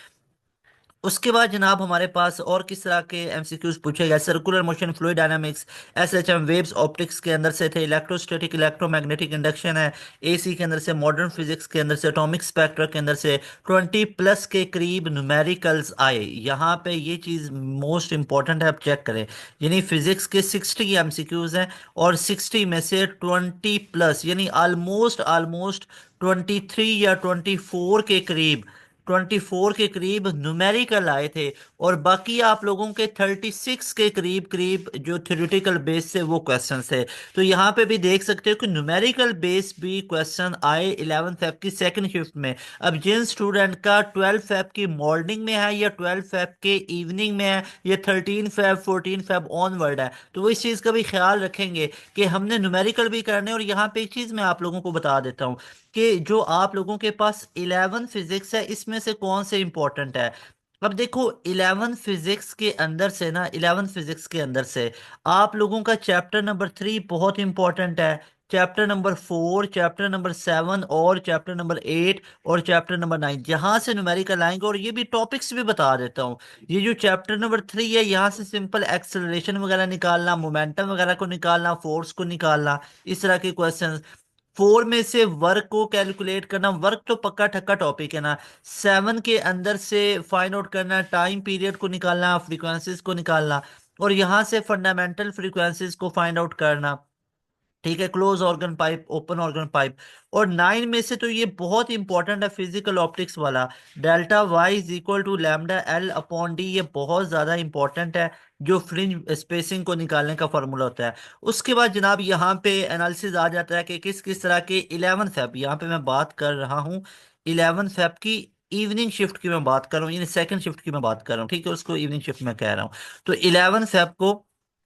उसके बाद जनाब हमारे पास और किस तरह के एमसीक्यूज पूछे गए, circular motion, fluid dynamics, SHM, waves, optics के अंदर से थे, इलेक्ट्रोस्टैटिक, इलेक्ट्रोमैग्नेटिक इंडक्शन है, एसी के अंदर से, मॉडर्न फिजिक्स के अंदर से, एटॉमिक स्पेक्ट्रा के अंदर से 20+ के करीब न्यूमेरिकल्स आए। यहाँ पे ये चीज़ मोस्ट इंपॉर्टेंट है, आप चेक करें। यानी फिजिक्स के 60 एमसीक्यूज हैं और 60 में से 20+ यानी ऑलमोस्ट ऑलमोस्ट 23 या 24 के करीब न्यूमेरिकल आए थे। और बाकी आप लोगों के 36 के करीब करीब जो थ्योरेटिकल बेस से वो क्वेश्चन थे। तो यहाँ पे भी देख सकते हो कि न्यूमेरिकल बेस भी क्वेश्चन आए 11 फैब की सेकंड शिफ्ट में। अब जिन स्टूडेंट का 12 फैब की मॉर्निंग में है या 12 फैब के इवनिंग में है या 13 फैब 14 फैब ऑनवर्ड है, तो वो इस चीज़ का भी ख्याल रखेंगे कि हमने न्यूमेरिकल भी करने। और यहाँ पे एक चीज़ मैं आप लोगों को बता देता हूँ कि जो आप लोगों के पास 11 फिजिक्स है इसमें से कौन से इंपॉर्टेंट है। अब देखो 11 फिजिक्स के अंदर से ना, 11 फिजिक्स के अंदर से आप लोगों का चैप्टर नंबर 3 बहुत इंपॉर्टेंट है, चैप्टर नंबर 4, चैप्टर नंबर 7 और चैप्टर नंबर 8 और चैप्टर नंबर 9, जहां से न्यूमेरिकल आएंगे। और ये भी टॉपिक्स भी बता देता हूँ। ये जो चैप्टर नंबर 3 है यहाँ से सिंपल एक्सेलरेशन वगैरह निकालना, मोमेंटम वगैरह को निकालना, फोर्स को निकालना, इस तरह के क्वेश्चन। 4 में से वर्क को कैलकुलेट करना, वर्क तो पक्का ठक्का टॉपिक है ना। 7 के अंदर से फाइंड आउट करना, टाइम पीरियड को निकालना, फ्रीक्वेंसीज को निकालना और यहां से फंडामेंटल फ्रीक्वेंसीज को फाइंड आउट करना। ठीक है, close organ pipe, open organ pipe. और 9 में से तो ये बहुत इंपॉर्टेंट है, फिजिकल ऑप्टिक्स वाला, delta Y is equal to lambda L upon D, ये बहुत ज्यादा इंपॉर्टेंट है, जो फ्रिंज स्पेसिंग को निकालने का फॉर्मूला होता है। उसके बाद जनाब यहाँ पे एनालिसिस आ जाता है कि किस किस तरह के 11 फेब, यहाँ पे मैं बात कर रहा हूँ 11 फेब की इवनिंग शिफ्ट की मैं बात कर रहा हूँ, यानी सेकंड शिफ्ट की मैं बात कर रहा हूँ, ठीक है, उसको इवनिंग शिफ्ट में कह रहा हूँ। तो 11 फेब को,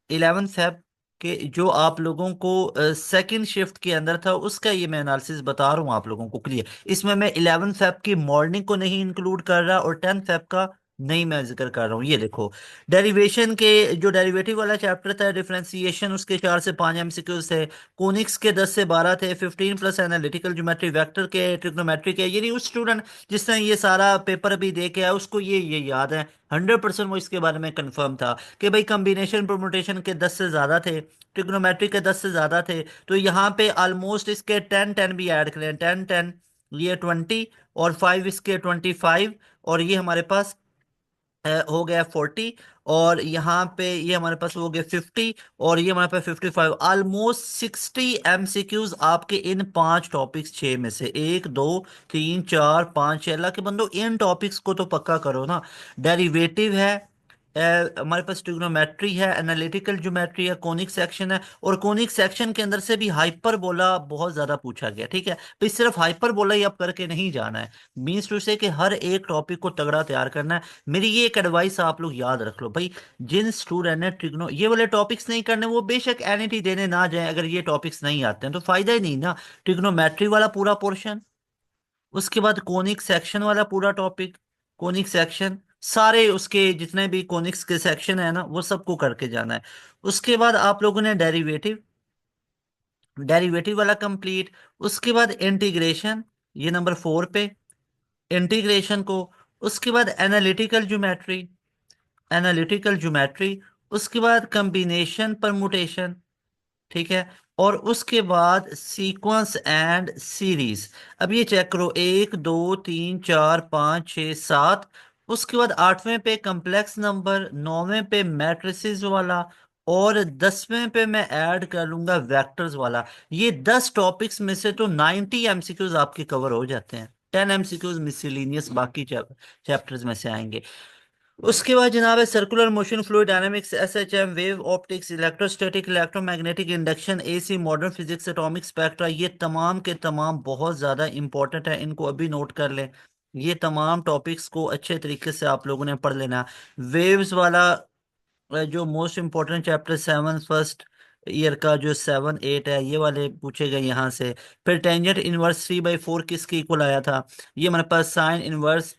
11 फेब कि जो आप लोगों को सेकंड शिफ्ट के अंदर था, उसका ये मैं एनालिसिस बता रहा हूँ आप लोगों को क्लियर। इसमें मैं 11 फेब की मॉर्निंग को नहीं इंक्लूड कर रहा और 10 फेब का नहीं मैं जिक्र कर रहा हूँ। ये देखो, डेरिवेशन के, जो डेरिवेटिव वाला चैप्टर था, डिफरेंशिएशन, उसके 4 से 5 एमसीक्यूज थे। कोनिक्स के 10 से 12 थे। 15 प्लस एनालिटिकल ज्योमेट्री, वेक्टर के, ट्रिग्नोमेट्री के, यानी उस स्टूडेंट जिसने ये सारा पेपर भी दे के आया उसको ये याद है 100%, वो इसके बारे में कंफर्म था कि भाई कॉम्बिनेशन परमुटेशन के 10 से ज़्यादा थे, ट्रिग्नोमेट्री के 10 से ज़्यादा थे। तो यहाँ पे ऑलमोस्ट इसके 10 10 भी ऐड करें, 10 10, ये 20, और 5 इसके 25, और ये हमारे पास हो गया 40, और यहाँ पे ये हमारे पास हो गया 50, और ये हमारे पास 55। ऑलमोस्ट 60 एमसीक्यूज आपके इन 5 टॉपिक्स, 6 में से 1 2 3 4 5 6, अल्लाह के बंदो इन टॉपिक्स को तो पक्का करो ना। डेरिवेटिव है, हमारे पास ट्रिग्नोमेट्री है, एनालिटिकल ज्योमेट्री है, कोनिक सेक्शन है, और कोनिक सेक्शन के अंदर से भी हाइपरबोला बहुत ज्यादा पूछा गया, ठीक है। तो इस सिर्फ हाइपरबोला ही आप करके नहीं जाना है, मीन्स टू से कि हर एक टॉपिक को तगड़ा तैयार करना है। मेरी ये एक एडवाइस आप लोग याद रख लो भाई, जिन स्टूडेंट ने ट्रिग्नो ये वाले टॉपिक्स नहीं करने, वो बेशक एनईटी देने ना जाए, अगर ये टॉपिक्स नहीं आते हैं तो फायदा ही नहीं ना। ट्रिग्नोमेट्री वाला पूरा पोर्शन, उसके बाद कोनिक सेक्शन वाला पूरा टॉपिक, कोनिक सेक्शन सारे उसके जितने भी कोनिक्स के सेक्शन है ना, वो सबको करके जाना है। उसके बाद आप लोगों ने डेरिवेटिव, डेरिवेटिव वाला कंप्लीट। उसके बाद इंटीग्रेशन, ये नंबर 4 पे, इंटीग्रेशन को। उसके बाद एनालिटिकल ज्योमेट्री, एनालिटिकल ज्योमेट्री। उसके बाद कंबिनेशन परमुटेशन, ठीक है। और उसके बाद सीक्वेंस एंड सीरीज। अब ये चेक करो, 1 2 3 4 5 6 7। उसके बाद 8वें पे कम्प्लेक्स नंबर, 9वें पे मैट्रिसेस वाला, और 10वें पे मैं ऐड कर लूंगा वेक्टर्स वाला। ये 10 टॉपिक्स में से तो 90 एमसीक्यूज आपके कवर हो जाते हैं, 10 एमसीक्यूज मिसलिनियस बाकी चैप्टर्स में से आएंगे। उसके बाद जनाब है circular motion, fluid dynamics, SHM, wave optics, electrostatic, electromagnetic induction, AC, modern physics, atomic spectra. ये तमाम के तमाम बहुत ज़्यादा इंपॉर्टेंट है, इनको अभी नोट कर लें। ये तमाम टॉपिक्स को अच्छे तरीके से आप लोगों ने पढ़ लेना। वेव्स वाला जो most important chapter 7 first year का, जो 7 8 है, ये वाले पूछे गए यहाँ से। फिर टेंजेंट इनवर्स 3/4 किसके इक्वल आया था, ये हमारे पास साइन इनवर्स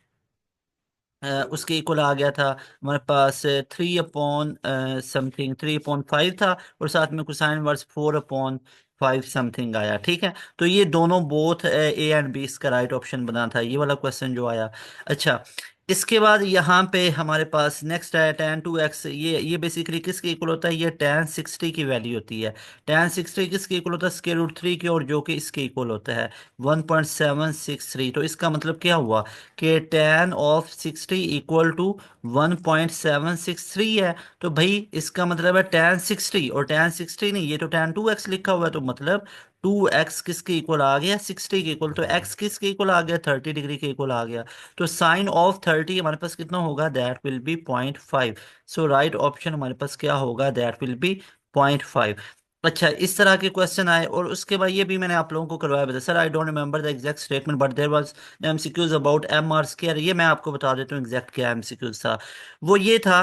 उसके इक्वल आ गया था। हमारे पास 3 अपॉन समथिंग 3/5 था, और साथ में कोसाइन वर्स 4/5 समथिंग आया, ठीक है। तो ये दोनों बोथ ए एंड बी इसका राइट ऑप्शन बना था, ये वाला क्वेश्चन जो आया। अच्छा, इसके बाद यहाँ पे हमारे पास नेक्स्ट है tan 2x। ये बेसिकली किसके इक्वल होता है, ये tan 60 की वैल्यू होती है। tan 60 किसके इक्वल होता है, स्क्वायर रूट 3 की, और जो कि इसके इक्वल होता है 1.763। तो इसका मतलब क्या हुआ कि tan 60 इक्वल टू 1.763 है। तो भाई इसका मतलब है tan 60, और tan 60 नहीं, ये तो tan 2x लिखा हुआ है, तो मतलब 2x किसके इक्वल आ गया, 60 के इक्वल। तो x किसके इक्वल आ गया, 30 डिग्री के इक्वल आ गया। तो साइन ऑफ 30 हमारे पास कितना होगा, that will B 0.5। So right option हमारे पास क्या होगा, दैट विल बी 0.5। अच्छा, इस तरह के क्वेश्चन आए। और उसके बाद ये भी मैंने आप लोगों को करवाया, बता sir I don't remember the exact statement but there was MCQs about M R square. ये मैं आपको बता देता हूँ एग्जैक्ट क्या एमसीक्यूज था। वो ये था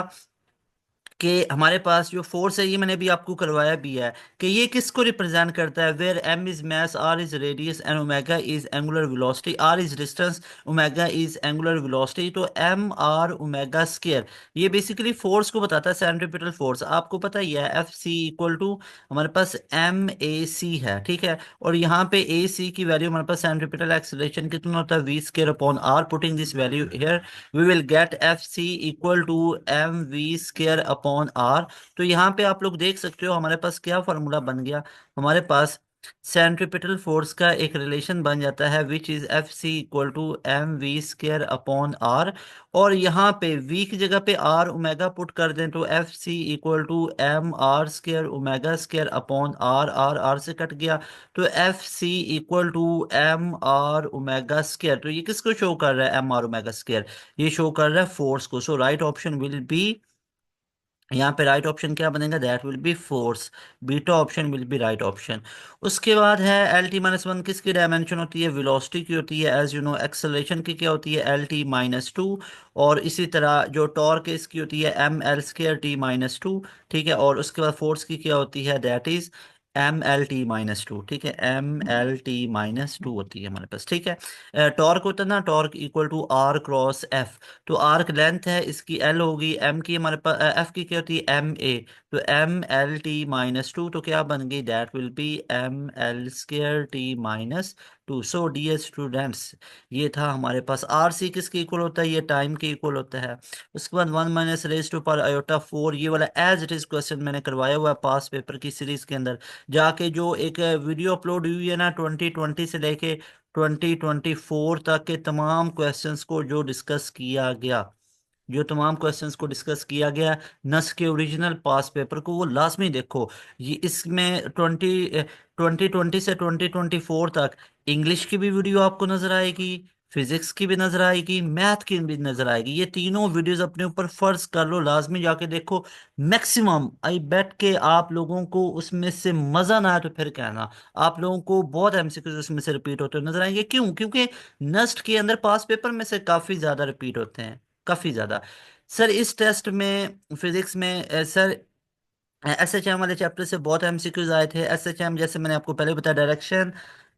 कि हमारे पास जो फोर्स है, ये मैंने भी आपको करवाया भी है, कि ये किसको रिप्रेजेंट करता है, where M is mass, R is radius, and omega is angular velocity. R is distance, omega is angular velocity. तो एम आर ओमेगा स्क्वायर, ये बेसिकली फोर्स को बताता है, सेंट्रीपिटल फोर्स। आपको पता ही है एफ सी इक्वल टू हमारे पास एम ए सी है, ठीक है। और यहाँ पे ए सी की वैल्यू हमारे पास सेंट्रीपिटल एक्सीलरेशन कितना होता है, V square upon R. Putting this value here we will get F C equal to M V square upon R. तो यहाँ पे आप लोग देख सकते हो हमारे पास क्या फॉर्मूला बन गया, हमारे पास सेंट्रीपिटल फोर्स का एक रिलेशन बन जाता है which is F C equal to M V square upon R. और यहाँ पे वी की जगह पे आर ओमेगा पुट कर दें तो F C equal to M R square omega square upon R, R R से कट गया, तो F C equal to M R omega square. तो ये किसको शो कर रहा है, एम आर ओमेगा स्केयर, ये शो कर रहा है फोर्स को। So right option will be, यहाँ पे राइट ऑप्शन क्या बनेगा, that will be force, beta option will be right option. उसके बाद है एल टी माइनस वन किसकी डायमेंशन होती है, वेलोसिटी की होती है। एज यू नो एक्सेलरेशन की क्या होती है, एल टी माइनस टू। और इसी तरह जो टॉर्क है इसकी होती है M L square T minus two. ठीक है, और उसके बाद फोर्स की क्या होती है, that is M L T minus two. ठीक है, M L T minus two होती है हमारे पास। ठीक है, टॉर्क होता है ना, torque equal to R cross F. तो आर्क लेंथ है इसकी एल होगी, एम की हमारे पास एफ की क्या होती है, एम ए। तो M L T minus two तो क्या बन गई, that will be M L square T minus two. So dear students, ये था हमारे पास आर सी किसके इक्वल होता है, ये टाइम के इक्वल होता है। उसके बाद one minus raise to power iota four, ये वाला एज इट इज क्वेश्चन मैंने करवाया हुआ है पास पेपर की सीरीज के अंदर। जाके जो एक वीडियो अपलोड हुई है ना 2020 से लेके 2024 तक के तमाम क्वेश्चंस को जो डिस्कस किया गया, जो तमाम क्वेश्चंस को डिस्कस किया गया नस के ओरिजिनल पास पेपर को, वो लाजमी देखो। ये इसमें 2020 से 2024 तक इंग्लिश की भी वीडियो आपको नजर आएगी, फिजिक्स की भी नजर आएगी, मैथ की भी नजर आएगी। ये तीनों वीडियोस अपने ऊपर फर्ज कर लो, लाजमी जाके देखो। मैक्सिमम आई बेट के आप लोगों को उसमें से मजा ना आए तो फिर कहना, आप लोगों को बहुत एमसीक्यूज उसमें से रिपीट होते हुए नजर आएंगे। क्यों? क्योंकि नस्ट के अंदर पास पेपर में से काफी ज्यादा रिपीट होते हैं, काफी ज्यादा। सर इस टेस्ट में फिजिक्स में सर एस एच एम वाले चैप्टर से बहुत एमसीक्यूज आए थे। एस एच एम जैसे मैंने आपको पहले बताया, डायरेक्शन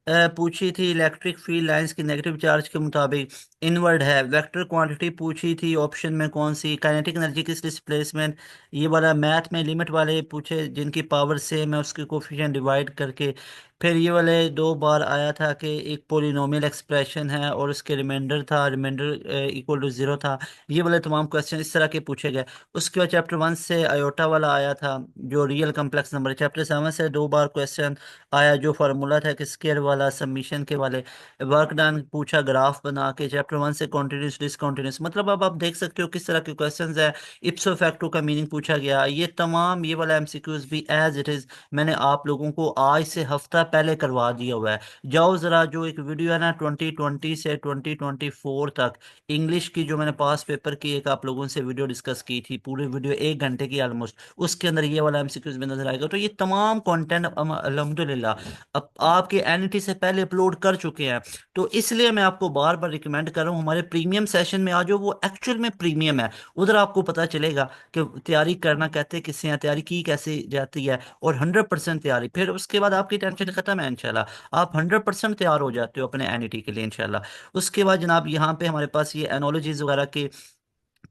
पूछी थी इलेक्ट्रिक फील्ड लाइंस की नेगेटिव चार्ज के मुताबिक इनवर्ड है। वेक्टर क्वांटिटी पूछी थी ऑप्शन में कौन सी, काइनेटिक एनर्जी किस डिस्प्लेसमेंट। ये वाला मैथ में लिमिट वाले पूछे जिनकी पावर सेम है उसके कोफिशिएंट डिवाइड करके। फिर ये वाले दो बार आया था कि एक पोलिनोमियल एक्सप्रेशन है और उसके रिमाइंडर था, रिमाइंडर इक्वल टू जीरो था। ये वाले तमाम क्वेश्चन इस तरह के पूछे गए। उसके बाद चैप्टर वन से आयोटा वाला आया था जो real complex number. Chapter seven से दो बार क्वेश्चन आया जो फार्मूला था कि स्केयर वाला, सबमिशन के वाले। वर्क डन पूछा ग्राफ बना के, चैप्टर वन से कॉन्टिन्यूस डिसकॉन्टिन्यूस। मतलब अब आप देख सकते हो किस तरह के क्वेश्चंस है। इप्सो फैक्टो का मीनिंग पूछा गया। ये तमाम ये वाला एमसीक्यूज भी एज इट इज मैंने आप लोगों को आज से हफ्ता पहले करवा दिया हुआ है। जाओ जरा जो एक वीडियो है ना 2020 से 2024 तक इंग्लिश की, जो मैंने पास पेपर की एक आप लोगों से वीडियो डिस्कस की थी, पूरी वीडियो 1 घंटे की ऑलमोस्ट, उसके अंदर ये वाला एमसीक्यूज में नजर आएगा। तो ये तमाम कंटेंट अल्हम्दुलिल्लाह अब आपके एनईटी से पहले अपलोड कर चुके हैं। तो इसलिए मैं आपको बार बार रिकमेंड कर रहा हूँ हमारे प्रीमियम सेशन में आ जाओ। वो एक्चुअल में प्रीमियम है, उधर आपको पता चलेगा कि तैयारी करना कहते किससे हैं, तैयारी की कैसे जाती है, और 100% तैयारी। फिर उसके बाद आपकी टेंशन खत्म है इंशाल्लाह, आप 100% तैयार हो जाते हो अपने एनईटी के लिए इंशाल्लाह। उसके बाद जनाब यहाँ पे हमारे पास ये एनोलॉजीज वगैरह के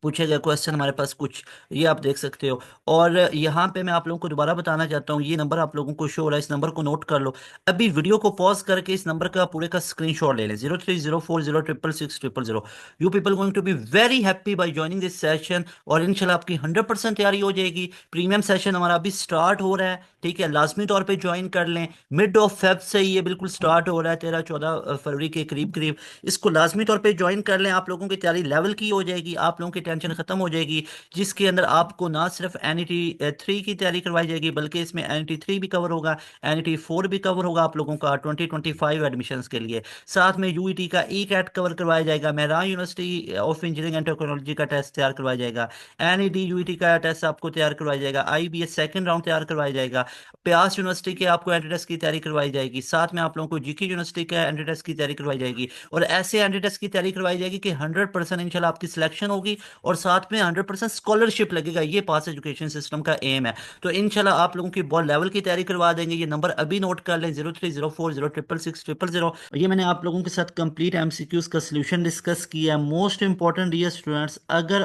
पूछे गए क्वेश्चन हमारे पास कुछ, ये आप देख सकते हो। और यहाँ पे मैं आप लोगों को दोबारा बताना चाहता हूँ, ये नंबर आप लोगों को शो हो रहा है, इस नंबर को नोट कर लो। अभी वीडियो को पॉज करके इस नंबर का पूरे का स्क्रीनशॉट ले लें, 0304066600। You people going to be very happy by joining this session, और इंशाल्लाह आपकी 100% तैयारी हो जाएगी। प्रीमियम सेशन हमारा अभी स्टार्ट हो रहा है, ठीक है, लाजमी तौर पे ज्वाइन कर लें। मिड ऑफ फेब से ये बिल्कुल स्टार्ट हो रहा है, 13-14 फरवरी के करीब करीब। इसको लाजमी तौर पे ज्वाइन कर लें, आप लोगों की तैयारी लेवल की हो जाएगी, आप लोगों की टेंशन खत्म हो जाएगी। जिसके अंदर आपको ना सिर्फ एनईटी 3 की तैयारी करवाई जाएगी, बल्कि इसमें एनईटी 3 भी कवर होगा, एनईटी 4 भी कवर होगा आप लोगों का 2025 एडमिशन्स के लिए। साथ में यूईटी का ई कैट कवर करवाया जाएगा, Mehran university of engineering and technology का टेस्ट तैयार करवाया जाएगा, एनईडी यूईटी का टेस्ट आपको तैयार करवाया जाएगा, आईबीएस सेकंड राउंड तैयार करवाया जाएगा, प्यास यूनिवर्सिटी के आपको एंट्री की तैयारी करवाई जाएगी, साथ में आप लोगों को जीके यूनिवर्सिटी का एंट्री की तैयारी करवाई जाएगी। और ऐसे एंट्री की तैयारी करवाई जाएगी कि 100% इंशाल्लाह आपकी सिलेक्शन होगी, और साथ में 100% स्कॉलरशिप लगेगा। ये पास एजुकेशन सिस्टम का एम है। तो इंशाल्लाह आप लोगों की बहुत लेवल की तैयारी करवा देंगे। ये नंबर अभी नोट कर लें, 0304066600। ये मैंने आप लोगों के साथ कंप्लीट एमसीक्यूज का सोल्यूशन डिस्कस किया है। मोस्ट इंपॉर्टेंट डियर स्टूडेंट्स, अगर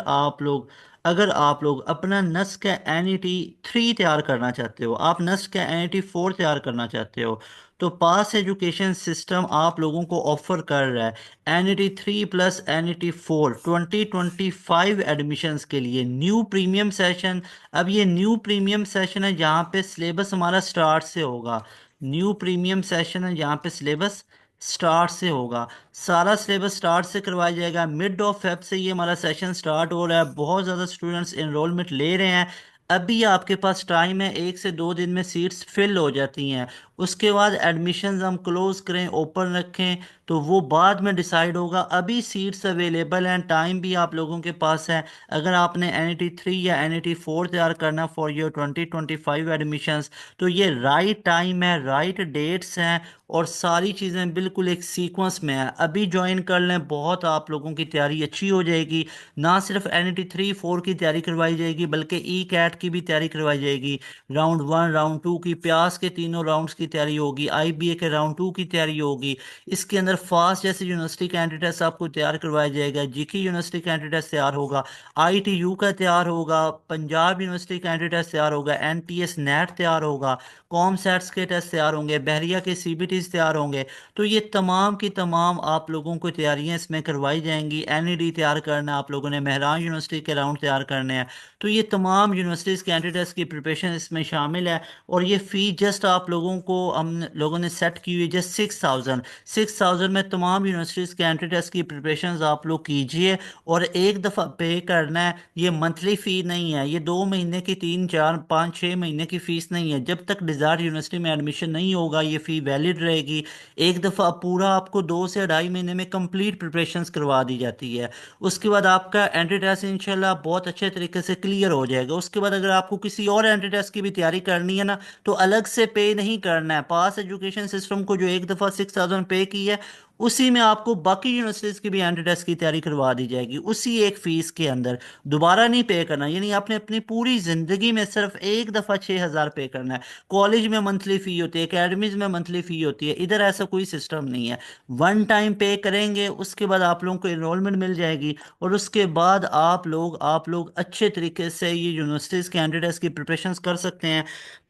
आप लोग अपना नस का एनईटी 3 तैयार करना चाहते हो, आप नस का एनईटी 4 तैयार करना चाहते हो, तो पास एजुकेशन सिस्टम आप लोगों को ऑफर कर रहा है एनईटी 3 प्लस एनईटी 4 2025 एडमिशन्स के लिए न्यू प्रीमियम सेशन। अब ये न्यू प्रीमियम सेशन है जहाँ पे सिलेबस हमारा स्टार्ट से होगा, न्यू प्रीमियम सेशन है, यहाँ पे सिलेबस स्टार्ट से होगा। सारा सिलेबस स्टार्ट से करवाया जाएगा। मिड ऑफ फेब से ये हमारा सेशन स्टार्ट हो रहा है। बहुत ज़्यादा स्टूडेंट्स एनरोलमेंट ले रहे हैं। अभी आपके पास टाइम है, 1 से 2 दिन में सीट्स फिल हो जाती हैं। उसके बाद एडमिशन्स हम क्लोज करें ओपन रखें तो वो बाद में डिसाइड होगा। अभी सीट्स अवेलेबल हैं, टाइम भी आप लोगों के पास है। अगर आपने NET 3 या NET 4 तैयार करना फॉर योर 2025 एडमिशन्स, तो ये राइट टाइम है, राइट डेट्स हैं, और सारी चीज़ें बिल्कुल एक सीक्वेंस में है। अभी ज्वाइन कर लें, बहुत आप लोगों की तैयारी अच्छी हो जाएगी। ना सिर्फ NET 3 4 की तैयारी करवाई जाएगी, बल्कि ECAT की भी तैयारी करवाई जाएगी। राउंड 1 राउंड 2 की, प्यास के तीनों राउंड्स की तैयारी होगी। IBA के राउंड 2 की तैयारी होगी। इसके अंदर फास्ट जैसे यूनिवर्सिटी कैंडिडेट्स आपको तैयार करवाया जाएगा। GK यूनिवर्सिटी कैंडिडेट्स तैयार होगा। ITU का तैयार होगा। पंजाब यूनिवर्सिटी कैंडिडेट्स तैयार होगा। NTS नेट तैयार होगा। कॉम सेट्स के टेस्ट तैयार होंगे। बहरिया के CBTs तैयार होंगे। तो ये तमाम की तमाम आप लोगों को तैयारियां इसमें करवाई जाएंगी। NED तैयार करना है आप लोगों ने, मेहरान यूनिवर्सिटी के राउंड तैयार करने हैं। तो ये तमाम यूनिवर्सिटीज़ कैंडिडेट्स की प्रिपरेशन इसमें शामिल है। और ये फ़ी जस्ट आप लोगों को हम लोगों ने सेट की हुई जस्ट 6,000। 6,000 में तमाम यूनिवर्सिटीज़ कैंडिडेट्स की प्रिपरेशन आप लोग कीजिए। और एक दफ़ा पे करना है। ये मंथली फ़ी नहीं है, ये 2 महीने की, 3 4 5 6 महीने की फ़ीस नहीं है। जब तक डिज़ायर यूनिवर्सिटी में एडमिशन नहीं होगा ये फ़ी वैलिड रहेगी। एक दफ़ा पूरा आपको 2 से 2.5 महीने में कंप्लीट प्रिपरेशंस करवा दी जाती है। उसके बाद आपका एंट्री टेस्ट इंशाल्लाह बहुत अच्छे तरीके से क्लियर हो जाएगा। उसके बाद अगर आपको किसी और एंट्री टेस्ट की भी तैयारी करनी है ना, तो अलग से पे नहीं करना है। पास एजुकेशन सिस्टम को जो एक दफ़ा 6,000 पे की है, उसी में आपको बाकी यूनिवर्सिटीज़ की भी एंट्री टेस्ट की तैयारी करवा दी जाएगी, उसी एक फ़ीस के अंदर। दोबारा नहीं पे करना, यानी आपने अपनी पूरी ज़िंदगी में सिर्फ एक दफ़ा 6,000 पे करना है। कॉलेज में मंथली फ़ी होती है, एकेडमीज़ में मंथली फ़ी होती है, इधर ऐसा कोई सिस्टम नहीं है। वन टाइम पे करेंगे, उसके बाद आप लोगों को इनरोलमेंट मिल जाएगी। और उसके बाद आप लोग अच्छे तरीके से ये यूनिवर्सिटीज़ कैंडिडेट्स की प्रिपरेशंस कर सकते हैं।